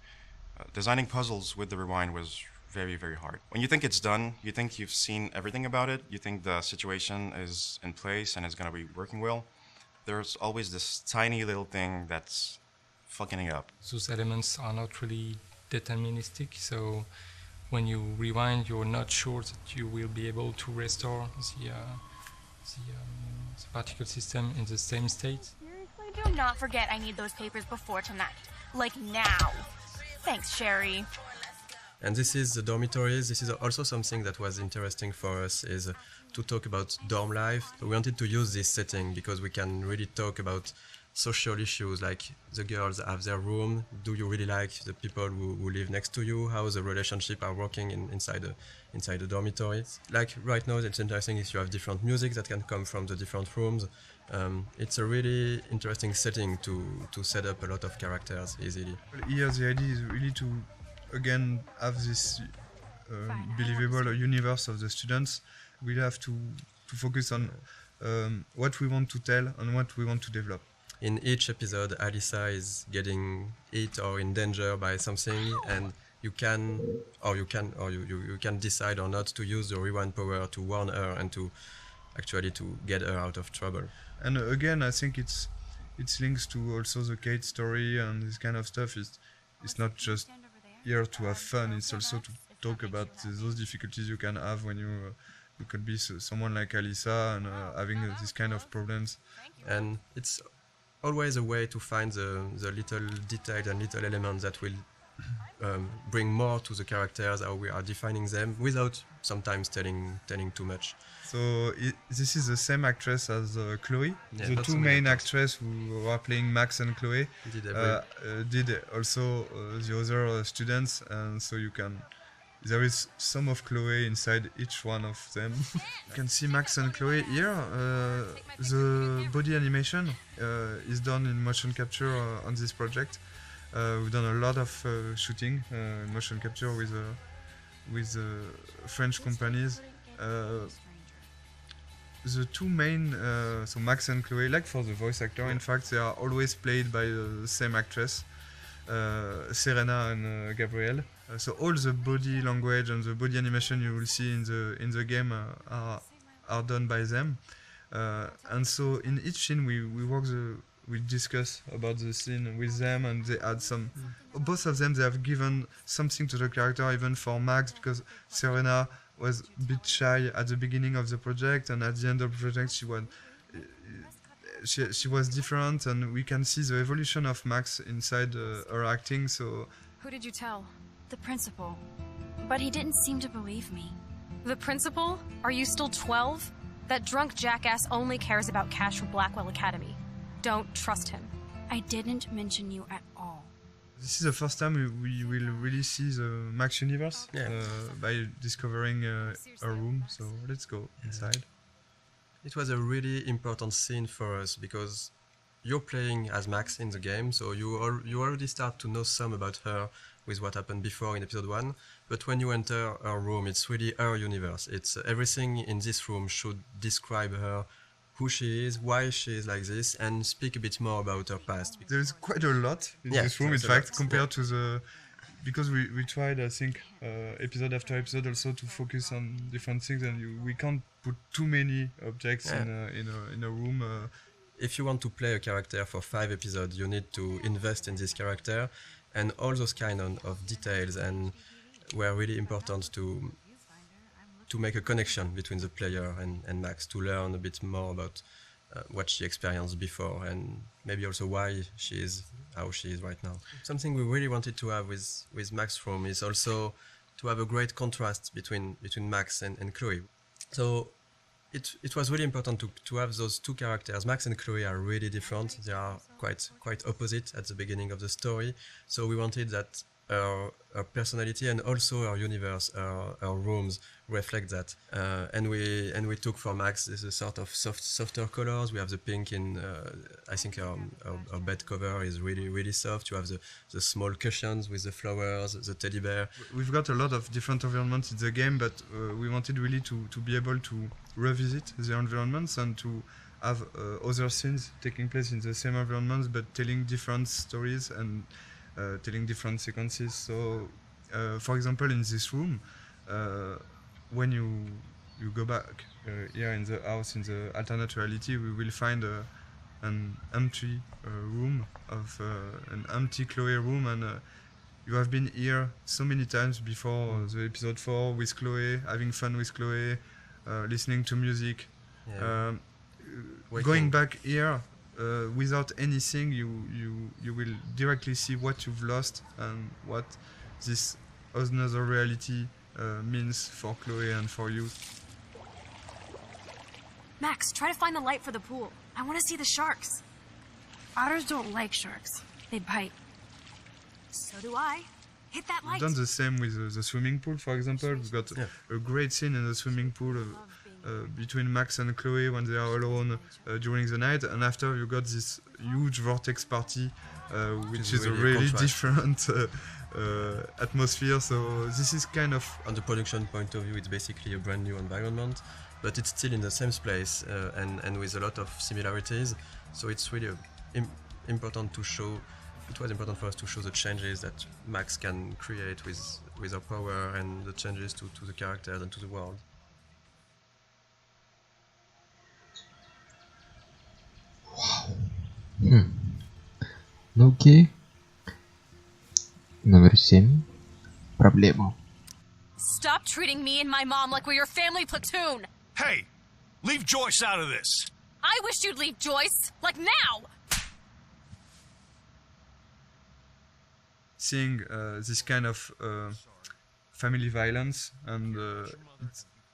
Designing puzzles with the rewind was very, very hard. When you think it's done, you think you've seen everything about it, you think the situation is in place and is going to be working well. There's always this tiny little thing that's fucking it up.
Those elements are not really deterministic, so when you rewind, you're not sure that you will be able to restore the particle system in the same state.
Seriously, do not forget I need those papers before tonight. Like now. Thanks, Sherry.
And this is the dormitories. This is also something that was interesting for us, is to talk about dorm life. So we wanted to use this setting because we can really talk about social issues, like the girls have their room. Do you really like the people who live next to you? How the relationship are working inside the dormitories? Like right now, it's interesting if you have different music that can come from the different rooms. It's a really interesting setting to set up a lot of characters easily.
Here the idea is really to again have this believable universe of the students. We have to focus on what we want to tell and what we want to develop.
In each episode, Alyssa is getting hit or in danger by something, and you can decide or not to use the rewind power to warn her and to get her out of trouble.
And again, I think it's links to also the Kate story and this kind of stuff. It's not just here to have fun. It's also to talk about those difficulties you can have when you could be someone like Alyssa and having these kind of problems.
And it's always a way to find the little details and little elements that will bring more to the characters, how we are defining them, without sometimes telling too much.
So this is the same actress as Chloe. Yeah, the two main actresses who are playing Max and Chloe did also the other students, and so there is some of Chloe inside each one of them. You can see Max and Chloe here. The body animation is done in motion capture on this project. We've done a lot of shooting in motion capture with French companies. The two main, so Max and Chloe, like for the voice actor, in fact, they are always played by the same actress, Serena and Gabrielle. So all the body language and the body animation you will see in the game are done by them. And so in each scene we discuss about the scene with them, and they add some. Both of them, they have given something to the character, even for Max, because Serena was a bit shy at the beginning of the project, and at the end of the project she was different, and we can see the evolution of Max inside her acting. So
who did you tell? The principal. But he didn't seem to believe me.
The principal? Are you still 12? That drunk jackass only cares about cash for Blackwell Academy. Don't trust him.
I didn't mention you at all.
This is the first time we will really see the Max universe by discovering a room. So let's go inside.
It was a really important scene for us because you're playing as Max in the game, so you already start to know some about her with what happened before in episode 1. But when you enter her room, it's really her universe. It's everything in this room should describe her, who she is, why she is like this, and speak a bit more about her past.
There's quite a lot in this room, in fact, compared to the... Because we tried, I think, episode after episode also to focus on different things, and we can't put too many objects in a room.
If you want to play a character for 5 episodes, you need to invest in this character, and all those kind of details and were really important to make a connection between the player and Max, to learn a bit more about what she experienced before, and maybe also why she is how she is right now. Something we really wanted to have with Max room is also to have a great contrast between Max and Chloe. So it was really important to have those two characters. Max and Chloe are really different. They are quite opposite at the beginning of the story. So we wanted that her personality and also her universe, her rooms reflect that. And we took for Max this sort of softer colors. We have the pink in. I think her bed cover is really soft. You have the small cushions with the flowers, the teddy bear.
We've got a lot of different environments in the game, but we wanted really to be able to revisit the environments and to have other scenes taking place in the same environments, but telling different stories and telling different sequences. So, for example, in this room, when you go back here in the house, in the alternate reality, we will find an empty room of an empty Chloe room, and you have been here so many times before the episode 4 with Chloe, having fun with Chloe, listening to music. Going back here without anything, you will directly see what you've lost and what this another reality means for Chloe and for you.
Max, try to find the light for the pool. I want to see the sharks.
Otters don't like sharks. They bite.
So do I. Hit that light.
We've done the same with the swimming pool, for example. We've got a great scene in the swimming pool between Max and Chloe when they are alone during the night, and after you got this huge vortex party, which is a really different atmosphere. So this is kind of...
On the production point of view, it's basically a brand new environment, but it's still in the same place and with a lot of similarities. So it's really important to show. It was important for us to show the changes that Max can create with her power and the changes to the characters and to the world.
Ну окей. Номер 7. Проблема.
Stop treating me and my mom like we're your family platoon!
Hey! Leave Joyce out of this!
I wish you'd leave Joyce! Like now!
Seeing this kind of family violence, and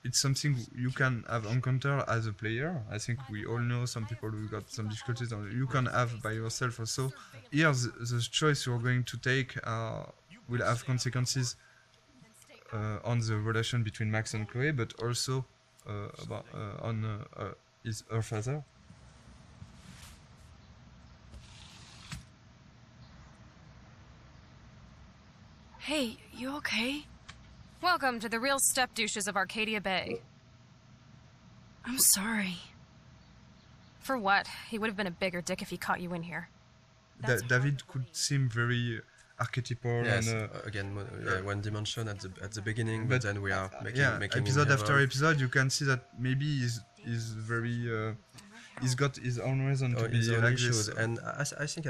it's something you can have encountered as a player. I think we all know some people who got some difficulties, and you can have by yourself also. Here, the choice you're going to take will have consequences on the relation between Max and Chloe, but also on her father.
Hey, you okay?
Welcome to the real step douches of Arcadia Bay.
I'm sorry.
For what? He would have been a bigger dick if he caught you in here.
David could seem very archetypal.
Yes,
and
again, one dimension at the beginning, but then we are making
episode after episode, you can see that maybe he's very he's got his own reason to be like
issues.
this.
And I think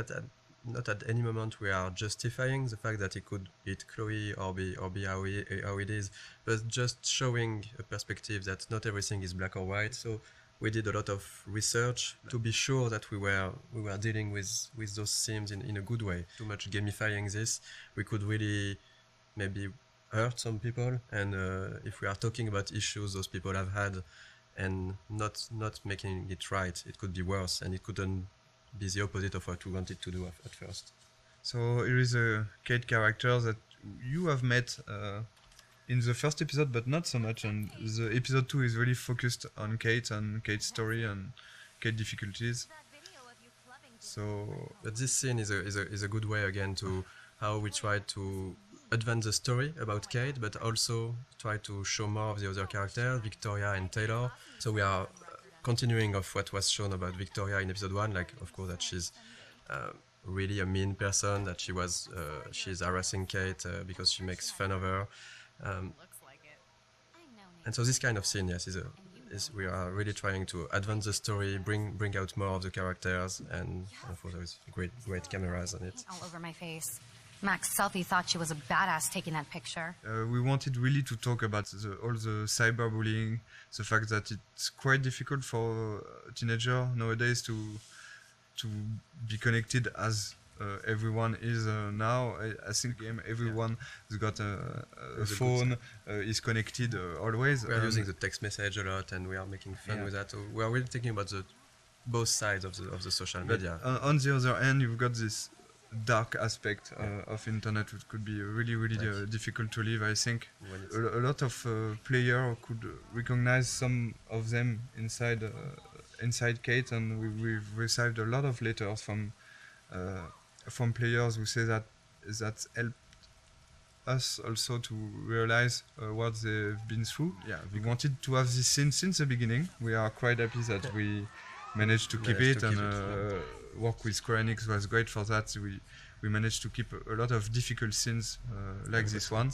not at any moment we are justifying the fact that he could hit Chloe or be how it is, but just showing a perspective that not everything is black or white. So we did a lot of research to be sure that we were dealing with those themes in a good way. Too much gamifying this, we could really maybe hurt some people, and if we are talking about issues those people have had and not making it right, it could be worse, and it couldn't be the opposite of what we wanted to do at first.
So here is a Kate character that you have met in the first episode, but not so much, and the episode 2 is really focused on Kate and Kate's story and Kate's difficulties. So,
but this scene is a good way again to how we try to advance the story about Kate, but also try to show more of the other characters, Victoria and Taylor. So we are continuing of what was shown about Victoria in episode 1, like of course that she's really a mean person, that she's harassing Kate because she makes fun of her. And so this kind of scene, yes, we are really trying to advance the story, bring out more of the characters, and of course there is great cameras on it.
All over my face. Max Selfie thought she was a badass taking that picture.
We wanted really to talk about all the cyberbullying, the fact that it's quite difficult for a teenager nowadays to be connected as everyone is now. I think everyone has got a phone, is connected always.
We are using the text message a lot, and we are making fun with that. So we are really thinking about both sides of the social media.
On the other hand, you've got this dark aspect of internet, which could be really difficult to live. I think a lot of players could recognize some of them inside Kate, and we've received a lot of letters from players who say that helped us also to realize what they've been through. Yeah, we wanted to have this scene since the beginning. We are quite happy that we managed to keep it, and work with Square Enix was great for that. We managed to keep a lot of difficult scenes like this one.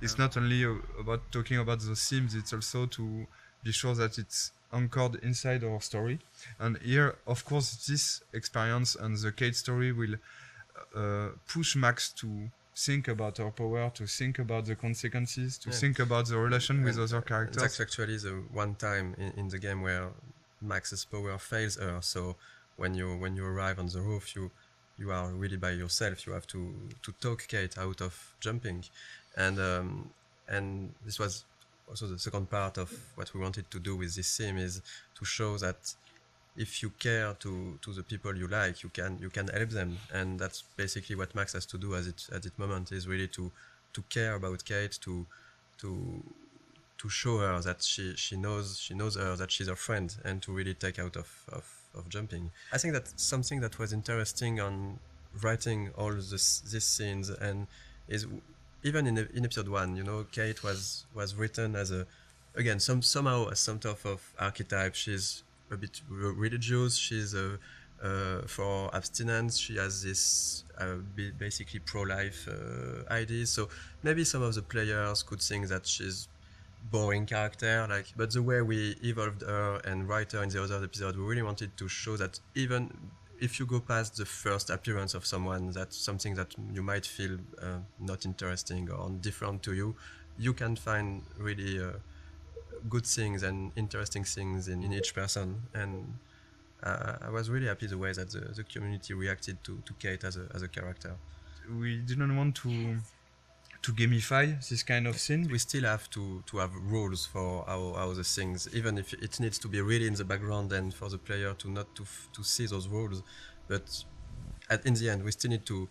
It's not only about talking about those themes, it's also to be sure that it's anchored inside our story. And here, of course, this experience and the Kate story will push Max to think about her power, to think about the consequences, to think about the relation with other characters.
That's actually the one time in the game where Max's power fails her. So when you arrive on the roof, you are really by yourself. You have to talk Kate out of jumping, and this was also the second part of what we wanted to do with this theme, is to show that if you care to the people you like, you can help them, and that's basically what Max has to do at this moment, is really to care about Kate, to show her that she knows her, that she's her friend, and to really take out of jumping. I think that something that was interesting on writing all these scenes, and is even in episode 1, you know, Kate was written as somehow as some type of archetype. She's a bit religious, she's for abstinence, she has this basically pro-life ideas, so maybe some of the players could think that she's boring character, but the way we evolved her and write her in the other episode, we really wanted to show that even if you go past the first appearance of someone, that's something that you might feel not interesting or different to you, you can find really good things and interesting things in each person. And I was really happy the way that the community reacted to Kate as a character.
We didn't want to gamify this kind of scene.
We still have to have rules for how the things, even if it needs to be really in the background and for the player to not to see those rules, but in the end we still need to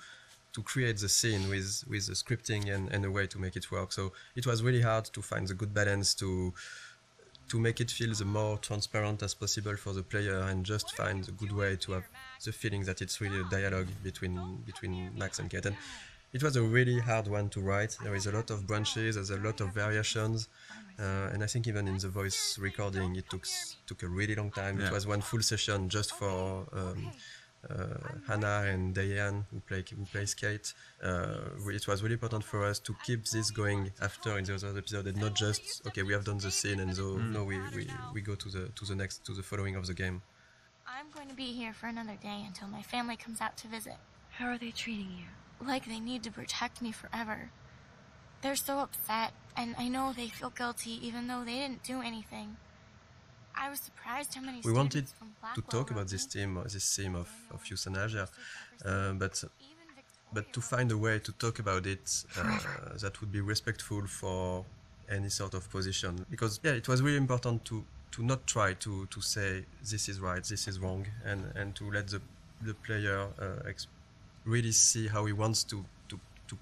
create the scene with the scripting and a way to make it work. So it was really hard to find the good balance to make it feel the more transparent as possible for the player, and just find a good way to have the feeling that it's really a dialogue between Max and Kate. And it was a really hard one to write. There is a lot of branches, there's a lot of variations, and I think even in the voice recording it took a really long time. Yeah. It was one full session just for Hannah and Diane, who plays Kate. It was really important for us to keep this going after in the other episode, and not just okay, we have done the scene and so no, we go to the following of the game.
I'm going to be here for another day until my family comes out to visit.
How are they treating you?
Like they need to protect me forever. They're so upset, and I know they feel guilty even though they didn't do anything. I was surprised how many
we wanted to talk about this theme of euthanasia, but to find a way to talk about it that would be respectful for any sort of position, because it was really important to not try to say this is right, this is wrong, and to let the player really see how he wants to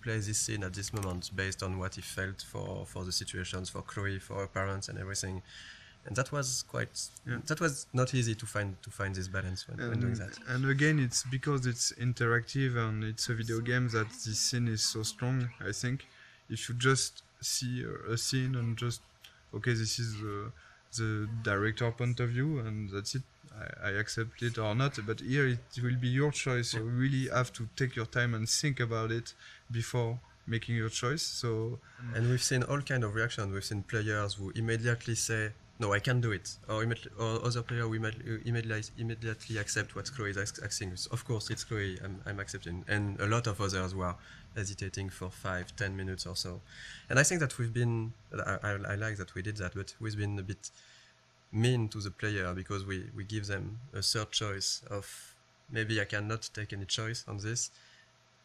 play this scene at this moment based on what he felt for the situations, for Chloe, for her parents and everything. And that was that was not easy to find this balance when doing that.
And again, it's because it's interactive and it's a video game that this scene is so strong. I think if you just see a scene and just okay, this is the director point of view, and that's it. I accept it or not, but here it will be your choice. You really have to take your time and think about it before making your choice. So,
and we've seen all kind of reactions. We've seen players who immediately say, "No, I can't do it," or other players who immediately accept what Chloe is asking. Of course, it's Chloe. I'm accepting, and a lot of others who are hesitating for 5-10 minutes or so. And I think that we've been. I like that we did that, but we've been a bit mean to the player because we give them a third choice of maybe I cannot take any choice on this,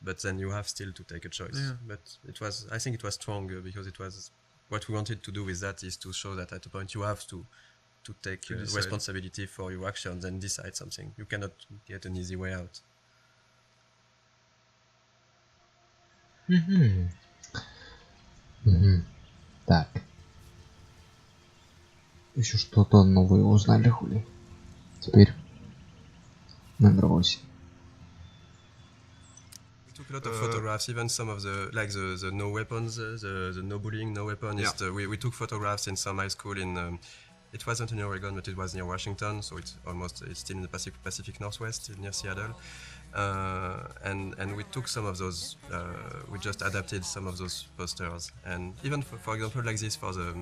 but then you have still to take a choice.
Yeah.
But I think it was stronger because it was what we wanted to do with that is to show that at a point you have to take responsibility for your actions and decide something. You cannot get an easy way out.
Так. Еще что-то новое узнали, хули. Теперь номер 8.
We took a lot of photographs, even some of the the no weapons, the no bullying, no weapon.
Yeah.
We took photographs in some high school in. It wasn't in Oregon, but it was near Washington, so it's still in the Pacific Northwest, near Seattle. And we took some of those. We just adapted some of those posters, and even for example, like this for the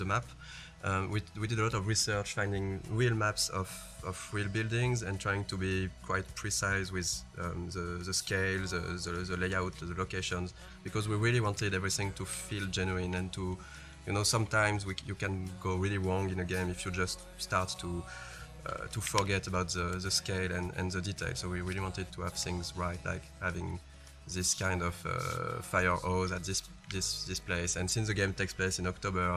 map. We did a lot of research, finding real maps of real buildings and trying to be quite precise with the scale, the layout, the locations, because we really wanted everything to feel genuine and to, sometimes you can go really wrong in a game if you just start to forget about the scale and the detail. So we really wanted to have things right, like having this kind of fire hose at this place. And since the game takes place in October,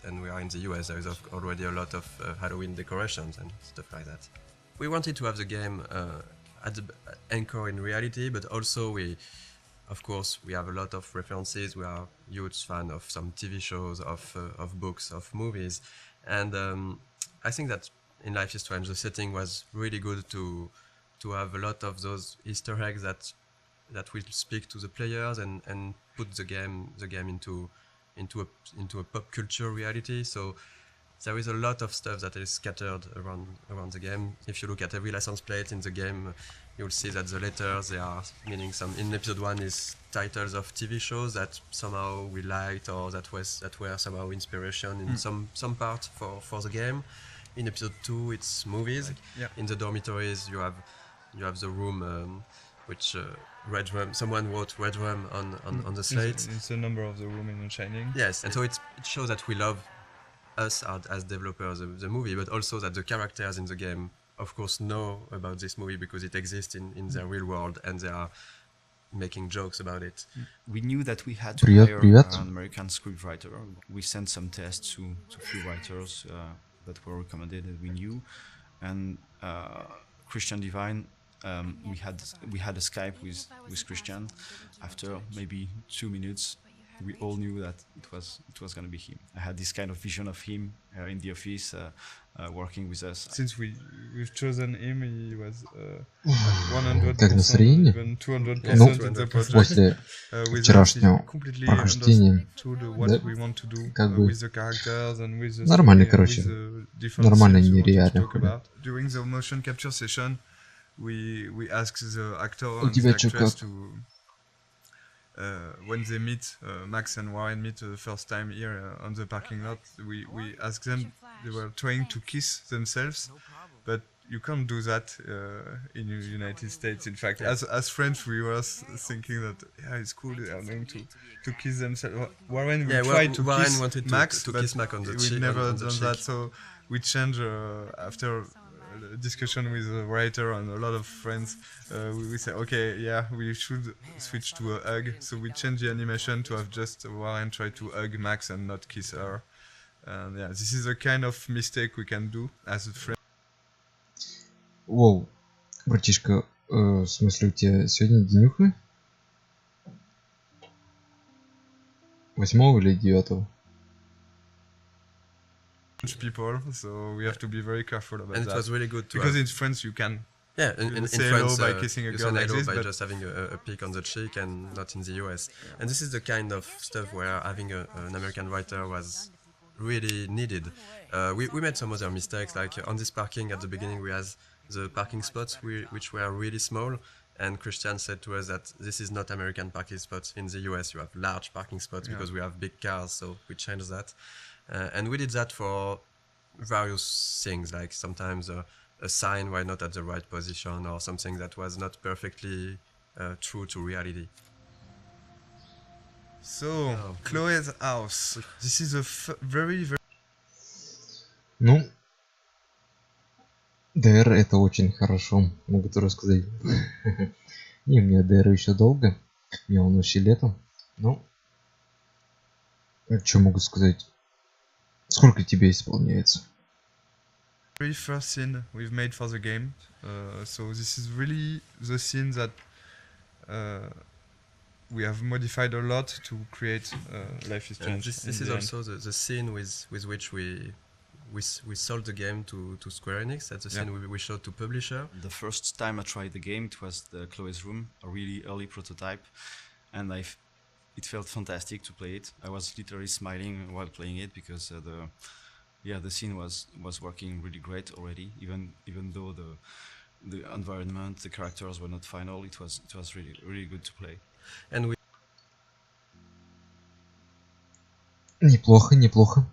and we are in the US, there is already a lot of Halloween decorations and stuff like that. We wanted to have the game at the anchor in reality, but also we have a lot of references. We are huge fan of some TV shows, of books, of movies, and I think that in Life is Strange the setting was really good to have a lot of those Easter eggs that will speak to the players and put the game into a pop culture reality. So there is a lot of stuff that is scattered around the game. If you look at every license plate in the game, you'll see that the letters, they are meaning some. In episode 1 is titles of TV shows that somehow we liked or that were somehow inspiration in some part for the game. In episode 2, it's movies. In the dormitories, you have the room which Red Room. Someone wrote Red Room on the slate.
It's the number of the room in Shining.
Yes, and so it shows that we love us as developers the movie, but also that the characters in the game, of course, know about this movie because it exists in their real world and they are making jokes about it.
We knew that we had to hire an American scriptwriter. We sent some tests to few writers that were recommended that we knew, and Christian Divine. We had a Skype with Christian. After maybe 2 minutes, we all knew that it was going to be him. I had this kind of vision of him in the office, working with us.
Since we've chosen him, he was 100%,
Как настроение?
even 200% in the project.
После вчерашнего прохождения,
with the characters and with the
нормально,
story,
короче,
with the different
нормально,
things we wanted to
нереально.
talk about. During the motion capture session, we ask the actor
У
and
тебя
the
чё,
actress
как?
to when they meet, Max and Warren meet the first time here on the parking lot, we ask them, they were trying to kiss themselves, but you can't do that in the United States. In fact, as French, we were thinking that it's cool, they are going to kiss themselves. Warren tried to kiss Max,
to
but
kiss Max on the cheek.
we've never
on the
done
cheek.
that, so we changed after discussion with the writer and a lot of friends. We say, okay, yeah, we should switch to a hug. So we change the animation to have just Warren try to hug Max and not kiss her. And yeah, this is a kind of mistake we can do as a friend.
Воу, братишка, в смысле у тебя сегодня денюха? 8 или 9?
People, so we have to be very careful about
and
that.
It was really good
because in France you can
in
say
France,
hello by kissing a girl like this,
by
but
just having a peek on the cheek, and not in the US. And this is the kind of stuff where having an American writer was really needed. We made some other mistakes, like on this parking at the beginning we had the parking spots which were really small, and Christian said to us that this is not American parking spots. In the US you have large parking spots because we have big cars, so we changed that. And we did that for various things, like sometimes a sign was not at the right position, or something that was not perfectly true to reality.
So, Chloe's house. This is a very...
Ну, DR это очень хорошо, могу тоже сказать. Не, мне DR еще долго, мне он вообще летом. Ну, что могу сказать? Сколько тебе исполняется?
Very first scene we've made for the game. So this is really the scene that we have modified a lot to create Life is Strange.
This is also the scene with which we sold the game to Square Enix. That's the scene we showed to publisher.
The first time I tried the game, it was the Chloe's Room, a really early prototype, and it felt fantastic to play it. I was literally smiling while playing it because the scene was working really great already. Even though the environment, the characters were not final, it was really good to play.
And we
Неплохо.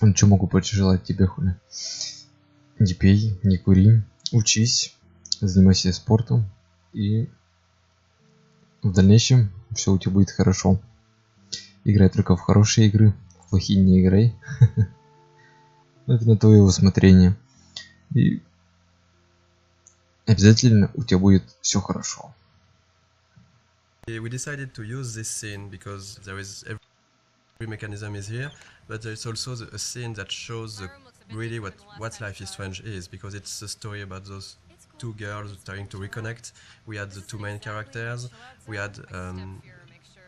Ну, что могу пожелать тебе, хули? Не пей, не кури, учись, занимайся спортом, и в дальнейшем все у тебя будет хорошо. Играй только в хорошие игры, в плохие не играй. Это на твое усмотрение. И обязательно у тебя будет все хорошо.
We decided to use this scene because there is every mechanism is here, but there is also a scene that shows really what Life is Strange is, because it's a story about those two girls trying to reconnect. We had the two main characters. We had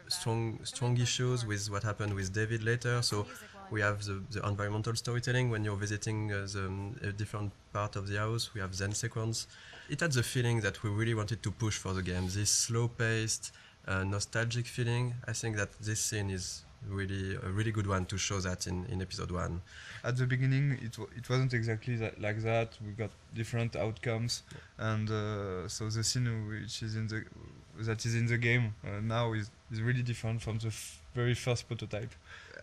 strong issues with what happened with David later. So we have the environmental storytelling when you're visiting a different part of the house. We have Zen sequence. It had the feeling that we really wanted to push for the game. This slow-paced, nostalgic feeling. I think that this scene is really a really good one to show that in episode 1.
At the beginning, it wasn't exactly like that. We got different outcomes, and so the scene which is in the game now is really different from the very first prototype.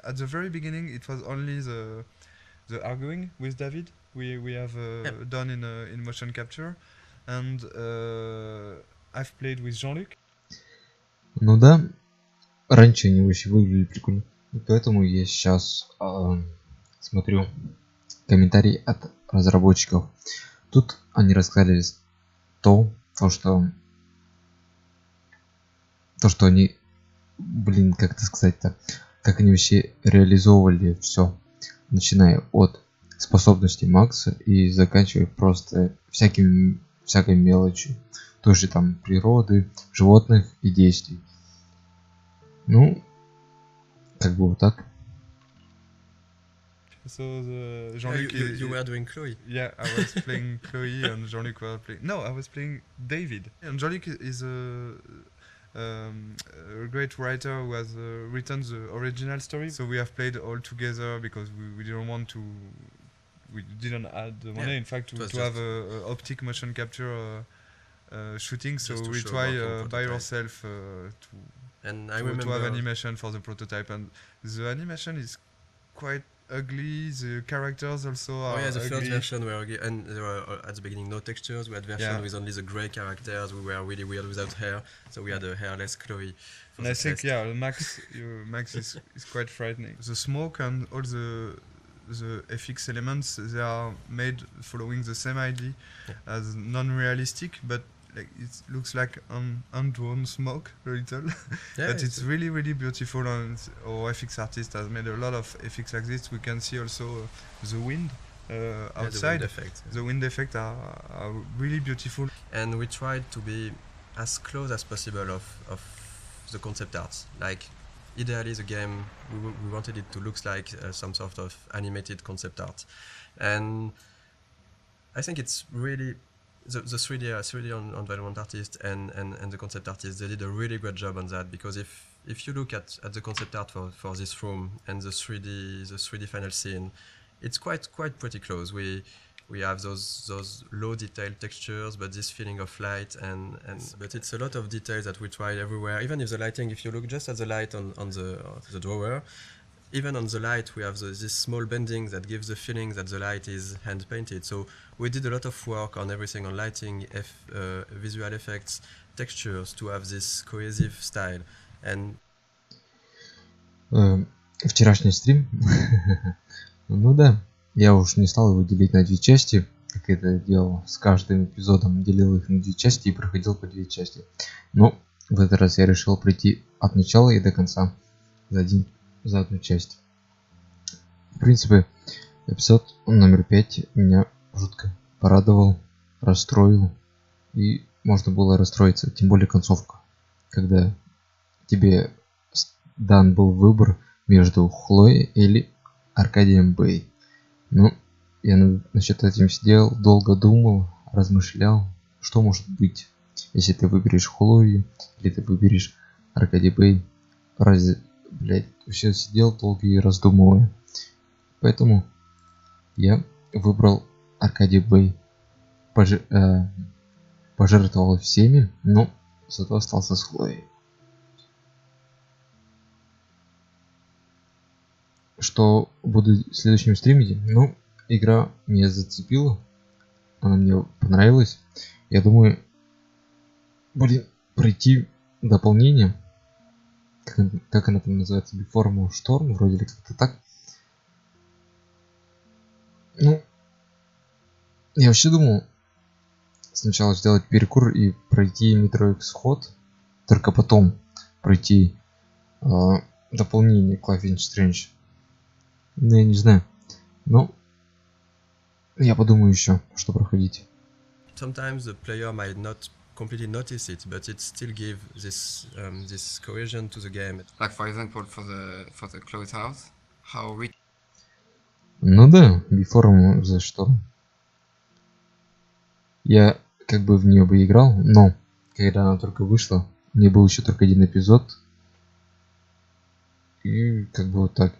At the very beginning, it was only the arguing with David we have done in motion capture, and I've played with Jean-Luc.
Ну да, раньше они вообще выглядели прикольно. И поэтому я сейчас смотрю комментарии от разработчиков. Тут они рассказали то, что они, как это сказать-то, как они вообще реализовывали все, начиная от способностей Макса и заканчивая просто всякой мелочью, той же там природы, животных и действий. Ну, как бы вот так.
So Jean-Luc,
you were doing Chloe.
Yeah, I was playing Chloe, and Jean-Luc was playing. No, I was playing David. And Jean-Luc is a great writer who has written the original story. So we have played all together because we didn't want to. We didn't add the money, in fact, to have a optic motion capture shooting. So we try by ourselves to have animation for the prototype, and the animation is quite ugly. The characters also are
the
ugly.
first version were ugly, and there were at the beginning no textures. We had version with only the grey characters. We were really weird without hair, so we had a hairless Chloe.
And I think Max is quite frightening. The smoke and all the FX elements, they are made following the same idea as non-realistic, but like it looks like undrawn smoke a little. But it's really, really beautiful, and our FX artist has made a lot of FX like this. We can see also the wind outside. The wind effect are really beautiful.
And we tried to be as close as possible of the concept arts. Like ideally the game, we wanted it to look like some sort of animated concept art. And I think it's really the 3D environment artist and the concept artist, they did a really great job on that, because if you look at the concept art for this room and the 3D final scene, it's quite pretty close. We have those low detailed textures, but this feeling of light but it's a lot of details that we tried everywhere. Even if the lighting, if you look just at the light on the drawer, even on the light we have this small bending that gives the feeling that the light is hand painted. So we did a lot of work on everything, on lighting, visual effects, textures, to have this cohesive style. And
вчерашний стрим, ну да, я уж не стал его делить на две части, как это делал с каждым эпизодом, делил их на две части и проходил по две части. Но в этот раз я решил пройти от начала и до конца за одну часть. В принципе, эпизод номер 5 меня жутко порадовал, расстроил, и можно было расстроиться, тем более концовка, когда тебе дан был выбор между Хлоей или Аркадием Бэй. Ну, я насчет этим сидел, долго думал, размышлял, что может быть, если ты выберешь Хлою или ты выберешь Аркадий Бэй. Все сидел долго и раздумывая. Поэтому я выбрал Аркадий Бэй. Пожертвовал всеми, но зато остался с Хлоей. Что буду в следующем стриме? Ну, игра меня зацепила, она мне понравилась. Я думаю, пройти дополнение, как она там называется, Before Storm, вроде ли как-то так. Ну, я вообще думал сначала сделать перекур и пройти Metro Exodus, только потом пройти дополнение к Life is Strange. Ну, я не знаю. Но я подумаю еще, что проходить.
Sometimes the player might not completely notice it, but it still gives this cohesion to the game.
Like for example, for the closed house, how rich.
Ну да, Before за что. Я как бы в нее бы играл, но когда она только вышла, мне был еще только один эпизод. И как бы вот так.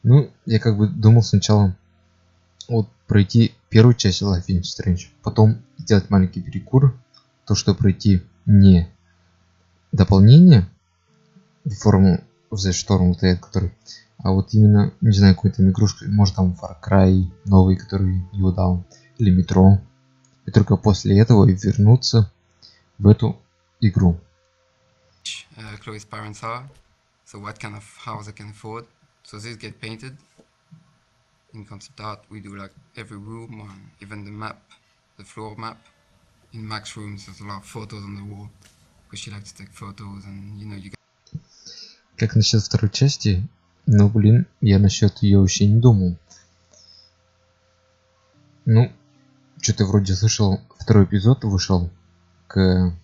Ну, я как бы думал сначала вот пройти первую часть Life is Strange, потом сделать маленький перекур, то что пройти не дополнение Before the Storm, вот этот, который, а вот именно, не знаю, какую-то игрушку, может там Far Cry новый, который его дал, или Metro, и только после этого вернуться в эту игру.
Chloe's parents are, so what kind of house they can afford. So this get painted. In concept art, we do like every room, or even the map, the floor map. In Mac's rooms, there's a lot of photos on the wall, because she likes to take photos, and you know you.
Как насчет второй части? Ну, я насчет ее вообще не думал. Ну, что-то вроде слышал, второй эпизод вышел к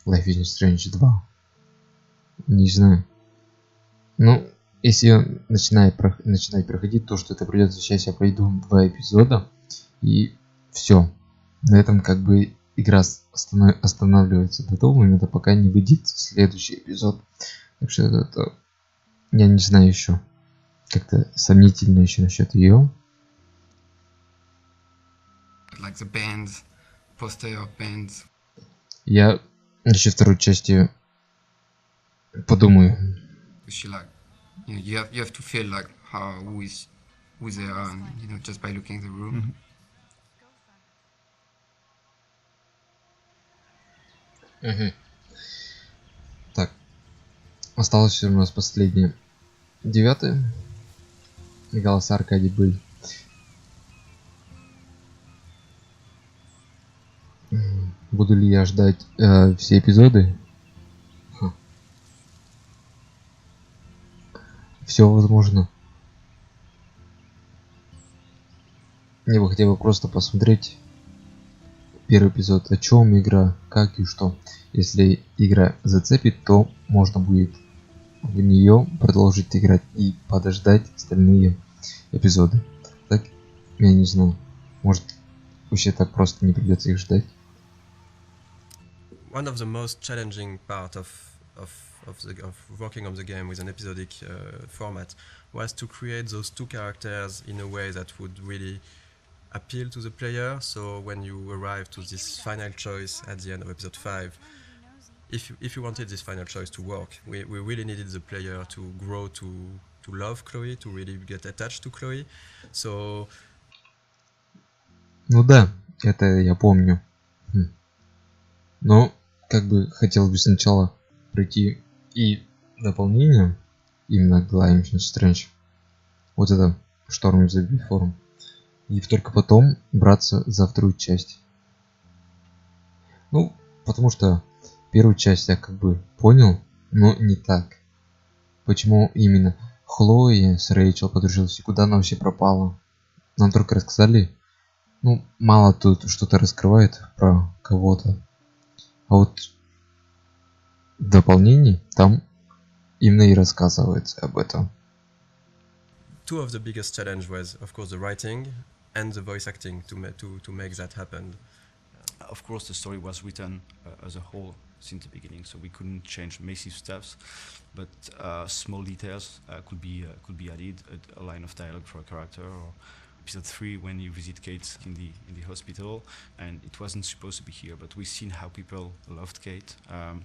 Life is Strange 2. Не знаю. Ну, если начинать проходить то, что это придется, сейчас я пройду 2 эпизода, и все. На этом как бы игра останавливается до того момента, пока не выйдет следующий эпизод. Так что это я не знаю еще. Как-то сомнительно еще насчет ее.
Like the bands, poster of bands.
Я насчет второй части подумаю.
You have to feel like who they are, you know, just by looking at the room.
Так, осталось у нас последнее 9-е. Голоса Аркадий Бэй. Буду ли я ждать все эпизоды? Все возможно. Мне бы хотя бы просто посмотреть первый эпизод, о чем игра, как и что. Если игра зацепит, то можно будет в нее продолжить играть и подождать остальные эпизоды. Так, я не знаю. Может, вообще так просто не придется их ждать.
one of the most challenging part of working on the game with an episodic format was to create those two characters in a way that would really appeal to the player. So when you arrive to this final choice at the end of episode 5, if you wanted this final choice to work, we really needed the player to grow to love Chloe, to really get attached to Chloe. So...
Ну да, это я помню. Но как бы хотел бы сначала пройти и дополнение, именно Life is Strange, вот это Storm of the Before, и только потом браться за вторую часть. Ну, потому что первую часть я как бы понял, но не так. Почему именно Хлоя с Рэйчел подружилась и куда она вообще пропала? Нам только рассказали, ну, мало тут что-то раскрывает про кого-то. А вот в дополнении там именно и рассказывается об этом.
Two of the biggest challenge was, of course, the writing and the voice acting to make that happen.
Of course, the story was written as a whole since the beginning, so we couldn't change massive stuff, but small details could be added, a line of dialogue for a character, or episode 3 when you visit Kate in the hospital, and it wasn't supposed to be here, but we've seen how people loved Kate. And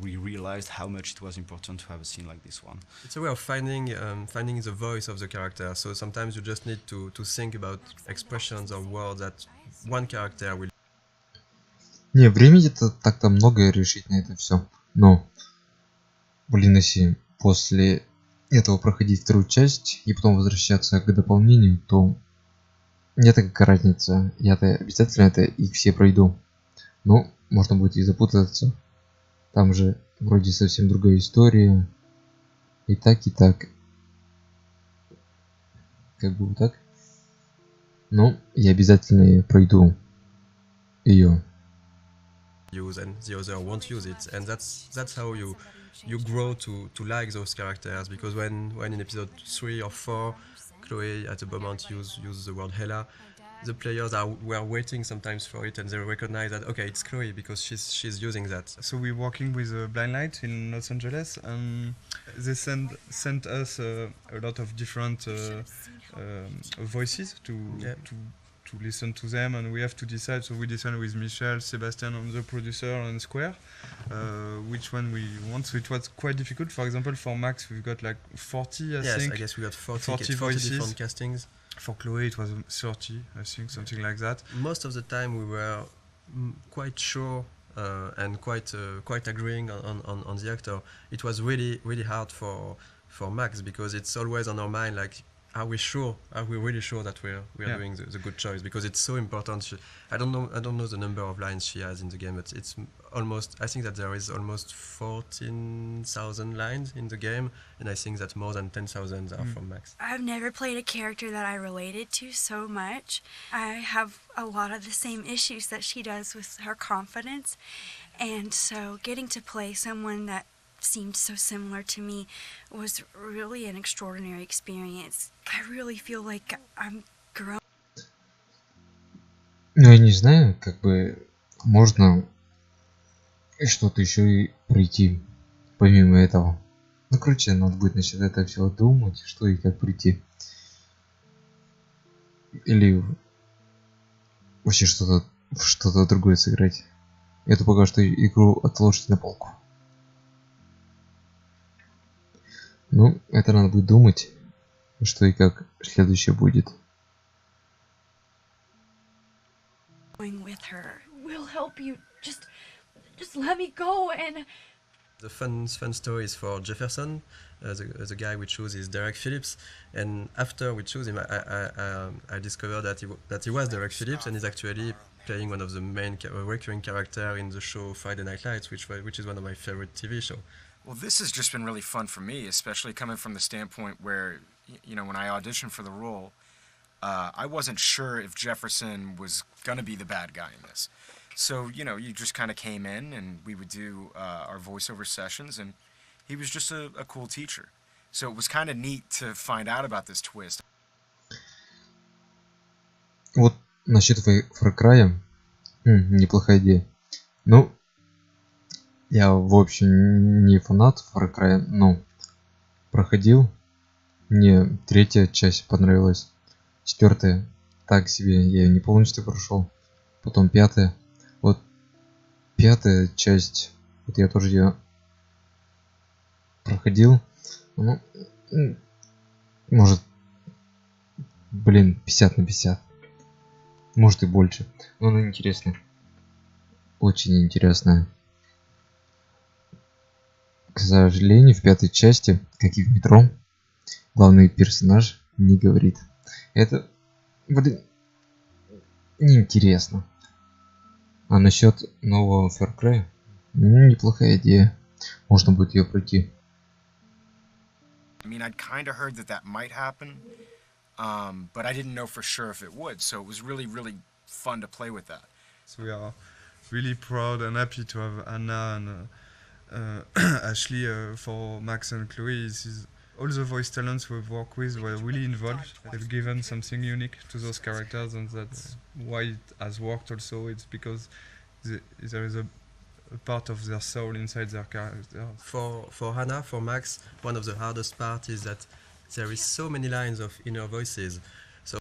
we realized how much it was important to have a scene like this one.
It's a way of finding the voice of the character. So sometimes you just need to think about expressions or words that one character will.
Не, времени-то так-то много решить на это все. Но, блин, если после этого проходить вторую часть и потом возвращаться к дополнению, то мне-то какая разница. Я-то обязательно это их все пройду. Но можно будет и запутаться. Там же вроде совсем другая история. И так, и так. Как бы вот так. Но я обязательно пройду ее.
Use and the other won't use it, and that's how you grow to like those characters, because when in episode 3 or 4 Chloe at the moment use the word Hela, the players were waiting sometimes for it, and they recognize that okay, it's Chloe because she's using that.
So we're working with Blind Light in Los Angeles, and they sent us a lot of different voices to listen to them, and we have to decide. So we decided with Michel, Sebastian, and the producer and Square, which one we want. So it was quite difficult. For example, for Max, we've got like 40, I think.
I guess we got 40
voices.
Different castings.
For Chloe, it was 30, I think, something like that.
Most of the time, we were quite sure and quite agreeing on the actor. It was really hard for Max, because it's always on our mind, like, are we really sure that we're doing the good choice? Because it's so important. I don't know the number of lines she has in the game, but it's almost, I think that there is almost 14,000 lines in the game, and I think that more than 10,000 are from Max.
I've never played a character that I related to so much. I have a lot of the same issues that she does with her confidence, and so getting to play someone that seemed so similar to me was really an extraordinary experience. I really feel like I'm grown.
Ну, я не знаю, как бы можно что-то еще и пройти помимо этого. Ну, короче, надо будет насчет этого всего думать, что и как прийти. Или вообще что-то другое сыграть. Это пока что игру отложить на полку. Ну, это надо будет думать, что и как следующее будет.
With her. We'll help you. Just let me go and.
The fun story is for Jefferson. The guy we choose is Derek Phillips, and after we choose him, I discovered that he was Derek Phillips, and he's actually playing one of the main recurring character in the show Friday Night Lights, which is one of my favorite TV shows.
Well, this has just been really fun for me, especially coming from the standpoint where, you know, when I auditioned for the role, I wasn't sure if Jefferson was going to be the bad guy in this. So, you know, you just kind of came in and we would do our voiceover sessions, and he was just a cool teacher. So it was kind of neat to find out about this twist.
Вот насчет Far Cry, неплохая идея. Ну, Я, в общем, не фанат Far Cry, но проходил. Мне 3-я часть понравилась. 4-я так себе, я ее не полностью прошел. Потом 5-я. Вот 5-я часть, вот я тоже ее проходил. Ну, может, 50 на 50. Может и больше. Но она интересная. Очень интересная. К сожалению, в 5-й части, как и в метро, главный персонаж не говорит. Это, неинтересно. А насчет нового Far Cry, неплохая идея. Можно будет ее пройти.
I mean, I'd kind of heard that might happen, but I didn't know for sure if it would, so it was really, really fun to play with that.
So we are really proud and happy to have Anna and Ashley for Max and Chloe. All the voice talents we've worked with were really involved. They've given something unique to those characters, and that's why it has worked also. It's because there is a part of their soul inside their character.
For Hannah, for Max, one of the hardest part is that there is so many lines of inner voices. So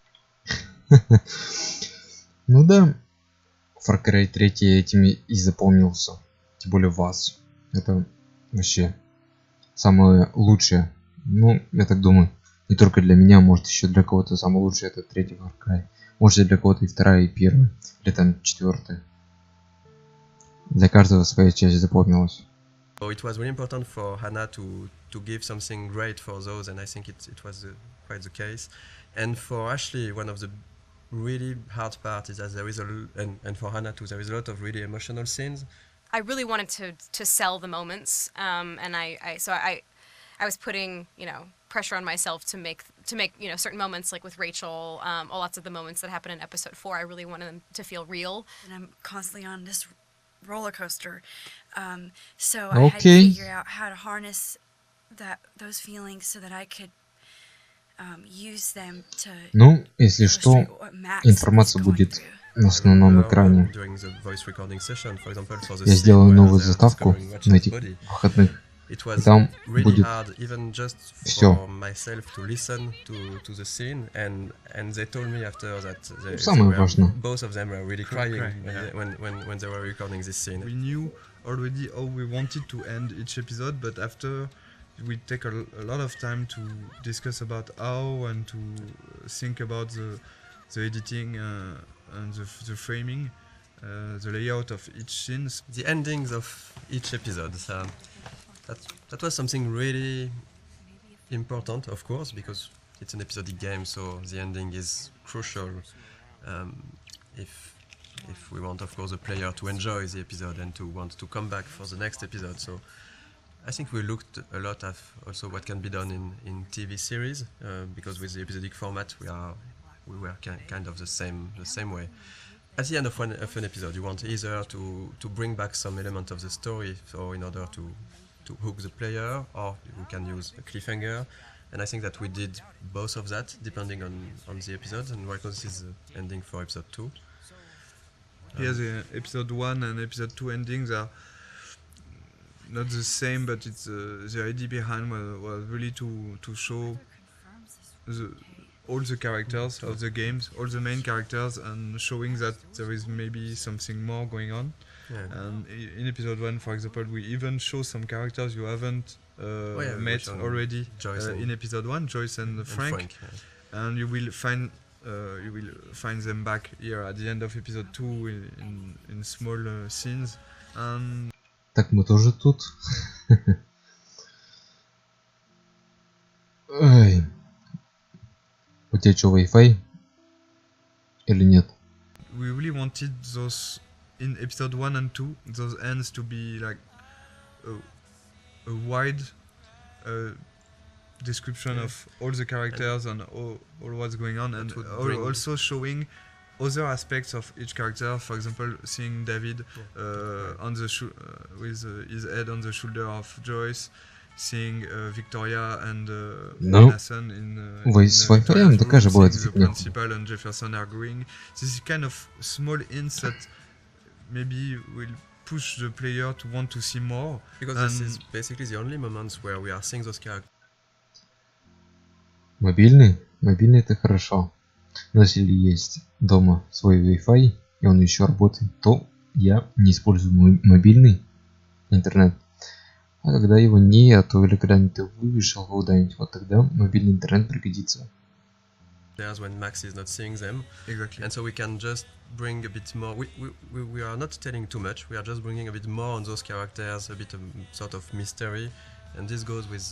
Ну да, Far Cry 3 этими и запомнился. Тем более вас. Это вообще самое лучшее. Ну, я так думаю. Не только для меня, может еще для кого-то самое лучшее это 3-й Far Cry. Может для кого-то и 2-я, и 1-я. Или там 4-я. Для каждого своя часть запомнилась.
So it was really important for Hannah to give something great for those, and I think it was quite the case. And for Ashley, one of the really hard part is that there is and for Hannah too, there is a lot of really emotional scenes.
I really wanted to sell the moments, and I was putting pressure on myself to make certain moments, like with Rachel, lots of the moments that happen in episode 4. I really wanted them to feel real.
And I'm constantly on this roller coaster, so I had to figure out how to harness those feelings so that I could use them to.
Ну, если что, информация будет на основном экране. Я сделаю новую заставку на этих выходных. И там будет все. Самое важное.
We knew already how we wanted to end each episode, but after we take a lot of time to discuss about how and to think about the editing and the framing, the layout of each scene.
The endings of each episode. That was something really important, of course, because it's an episodic game, so the ending is crucial if we want, of course, the player to enjoy the episode and to want to come back for the next episode. So I think we looked a lot at also what can be done in TV series, because with the episodic format we were kind of the same way. At the end of an episode, you want either to bring back some element of the story, so in order to hook the player, or we can use a cliffhanger, and I think that we did both of that depending on the episodes, and right now this is the ending for episode 2.
Here the episode 1 and episode 2 endings are not the same, but it's the idea behind was really to show all the characters of the games, all the main characters, and showing that there is maybe something more going on. Yeah. And in episode 1, for example, we even show some characters you haven't met already in episode 1, Joyce and Frank. And you will find them back here at the end of episode 2 in small scenes. And
так мы тоже тут. Ой. У тебя что, Wi-Fi? Или нет?
We really wanted those in episode 1 and 2, those ends to be like a wide description of all the characters and all what's going on, and also showing other aspects of each character. For example, seeing David on the with his head on the shoulder of Joyce, seeing Victoria and Nathan in the principal and Jefferson arguing. This is kind of small hints that maybe will push the player to want to see more.
Because this is basically the only moments where we are seeing those characters.
Мобильный это хорошо. Но если есть дома свой Wi-Fi и он еще работает, то я не использую мобильный интернет. А когда его нету или когда-нибудь ты вышел куда-нибудь, вот тогда мобильный интернет пригодится.
There's when Max is not seeing them.
Exactly.
And so we can just bring a bit more. We are not telling too much. We are just bringing a bit more on those characters, a bit of sort of mystery. And this goes with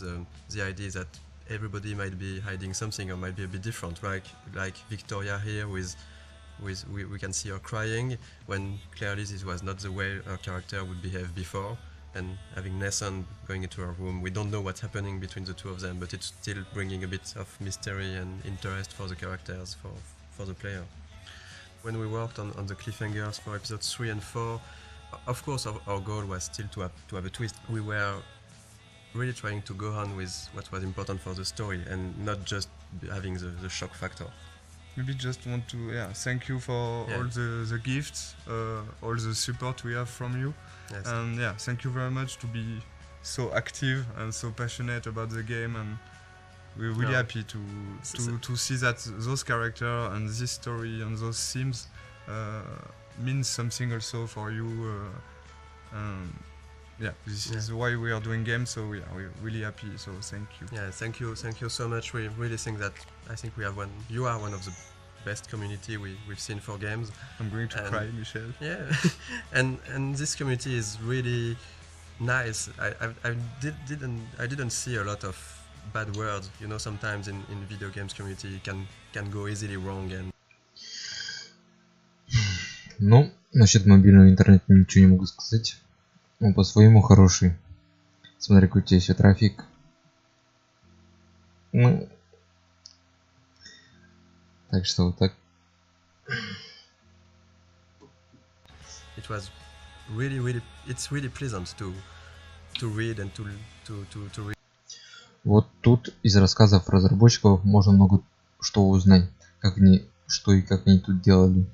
the idea that everybody might be hiding something or might be a bit different. Like Victoria here we can see her crying when clearly this was not the way her character would behave before. And having Nathan going into her room, we don't know what's happening between the two of them, but it's still bringing a bit of mystery and interest for the characters, for the player. When we worked on the cliffhangers for episodes 3 and 4, of course our goal was still to have a twist. We were really trying to go on with what was important for the story and not just having the shock factor.
Maybe just want to thank you for all the gifts, all the support we have from you.
Yes.
And thank you very much to be so active and so passionate about the game, and we're really happy to see that those characters and this story and those themes means something also for you. This is why we are doing games, so we're really happy, so thank you.
Yeah, thank you so much. We really think that we have you are one of the best community we've seen for games.
I'm going to cry, Michel.
Yeah, and this community is really nice. I didn't see a lot of bad words. You know, sometimes in video games community can go easily wrong. And
ну, насчет мобильного интернета ничего не могу сказать. Он по-своему хороший. Смотри, какой у тебя еще трафик. Ну, так что вот так.
It was it's really pleasant to read and to read.
Вот тут из рассказов разработчиков можно много что узнать, как они тут делали.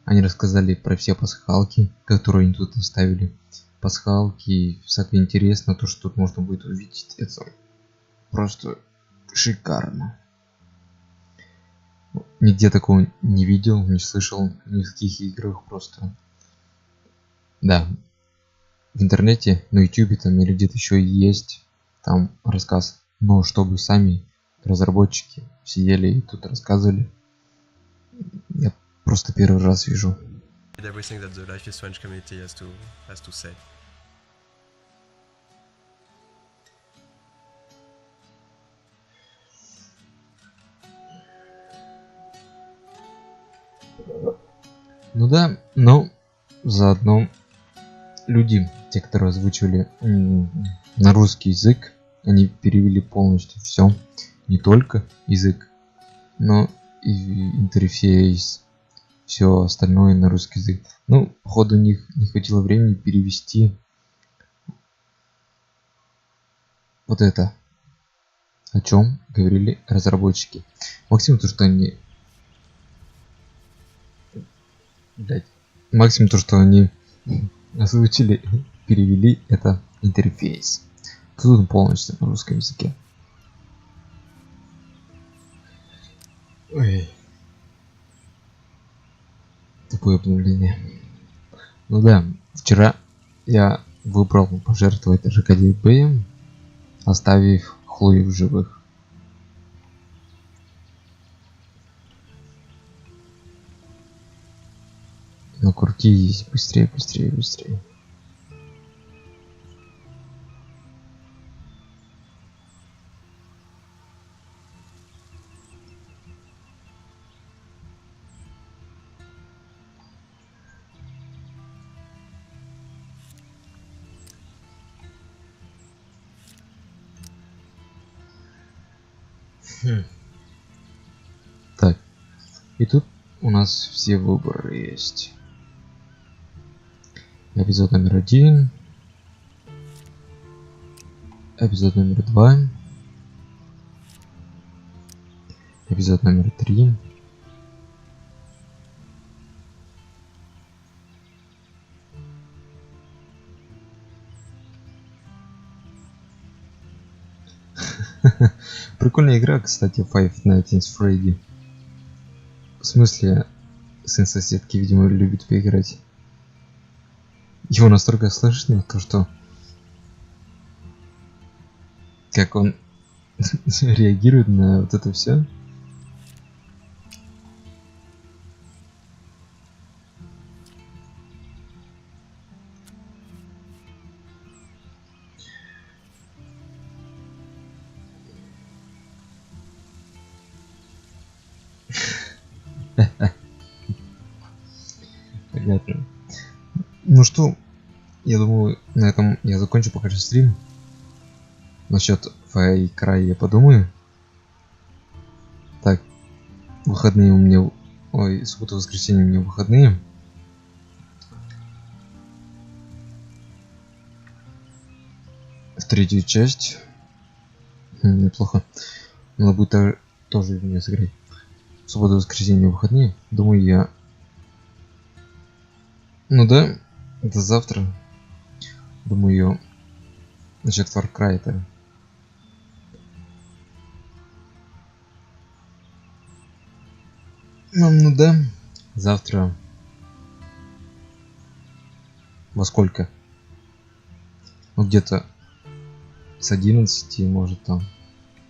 Они рассказали про все пасхалки, которые они тут оставили. Пасхалки, всякое интересное, то, что тут можно будет увидеть, это просто шикарно. Нигде такого не видел, не слышал, ни в каких играх просто. Да, в интернете, на YouTube там или где-то еще есть там рассказ, но чтобы сами разработчики сидели и тут рассказывали, я просто первый раз вижу.
Everything that the Life is Strange community has to say.
Ну да, но заодно люди, те, которые озвучивали на русский язык, они перевели полностью все, не только язык, но и интерфейс, все остальное на русский язык. Ну, походу у них не хватило времени перевести вот это, о чем говорили разработчики. Максимум то, что они озвучили, перевели, это интерфейс. Тут он полностью на русском языке. Ой. Такое обновление. Ну да, вчера я выбрал пожертвовать РКДП, оставив Хлою в живых. Ну крутись, быстрее. Так, и тут у нас все выборы есть. Эпизод номер 1, эпизод номер 2, эпизод номер 3, Прикольная игра, кстати, Five Nights at Freddy. В смысле, сын соседки, видимо, любит поиграть. Его настолько слышно, то что... Как он реагирует на вот это все. Понятно. Ну что, я думаю, на этом я закончу пока что стрим. Насчет Far Cry я подумаю. Так, выходные у меня... Ой, суббота, воскресенье у меня выходные. В третью часть. Неплохо. Надо будет тоже в нее сыграть. В субботу, воскресенье, выходные. Думаю, я... Ну да, это завтра. Думаю, насчет Far Cry это... Ну да, завтра. Во сколько? Ну где-то с 11, может там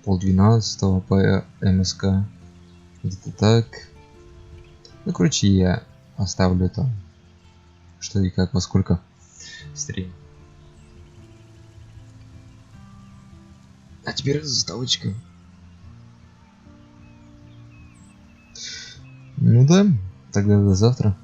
11:30 по МСК. Где-то так. Ну короче, я оставлю там что и как, во сколько стрим. А теперь заставочка. Ну да, тогда до завтра.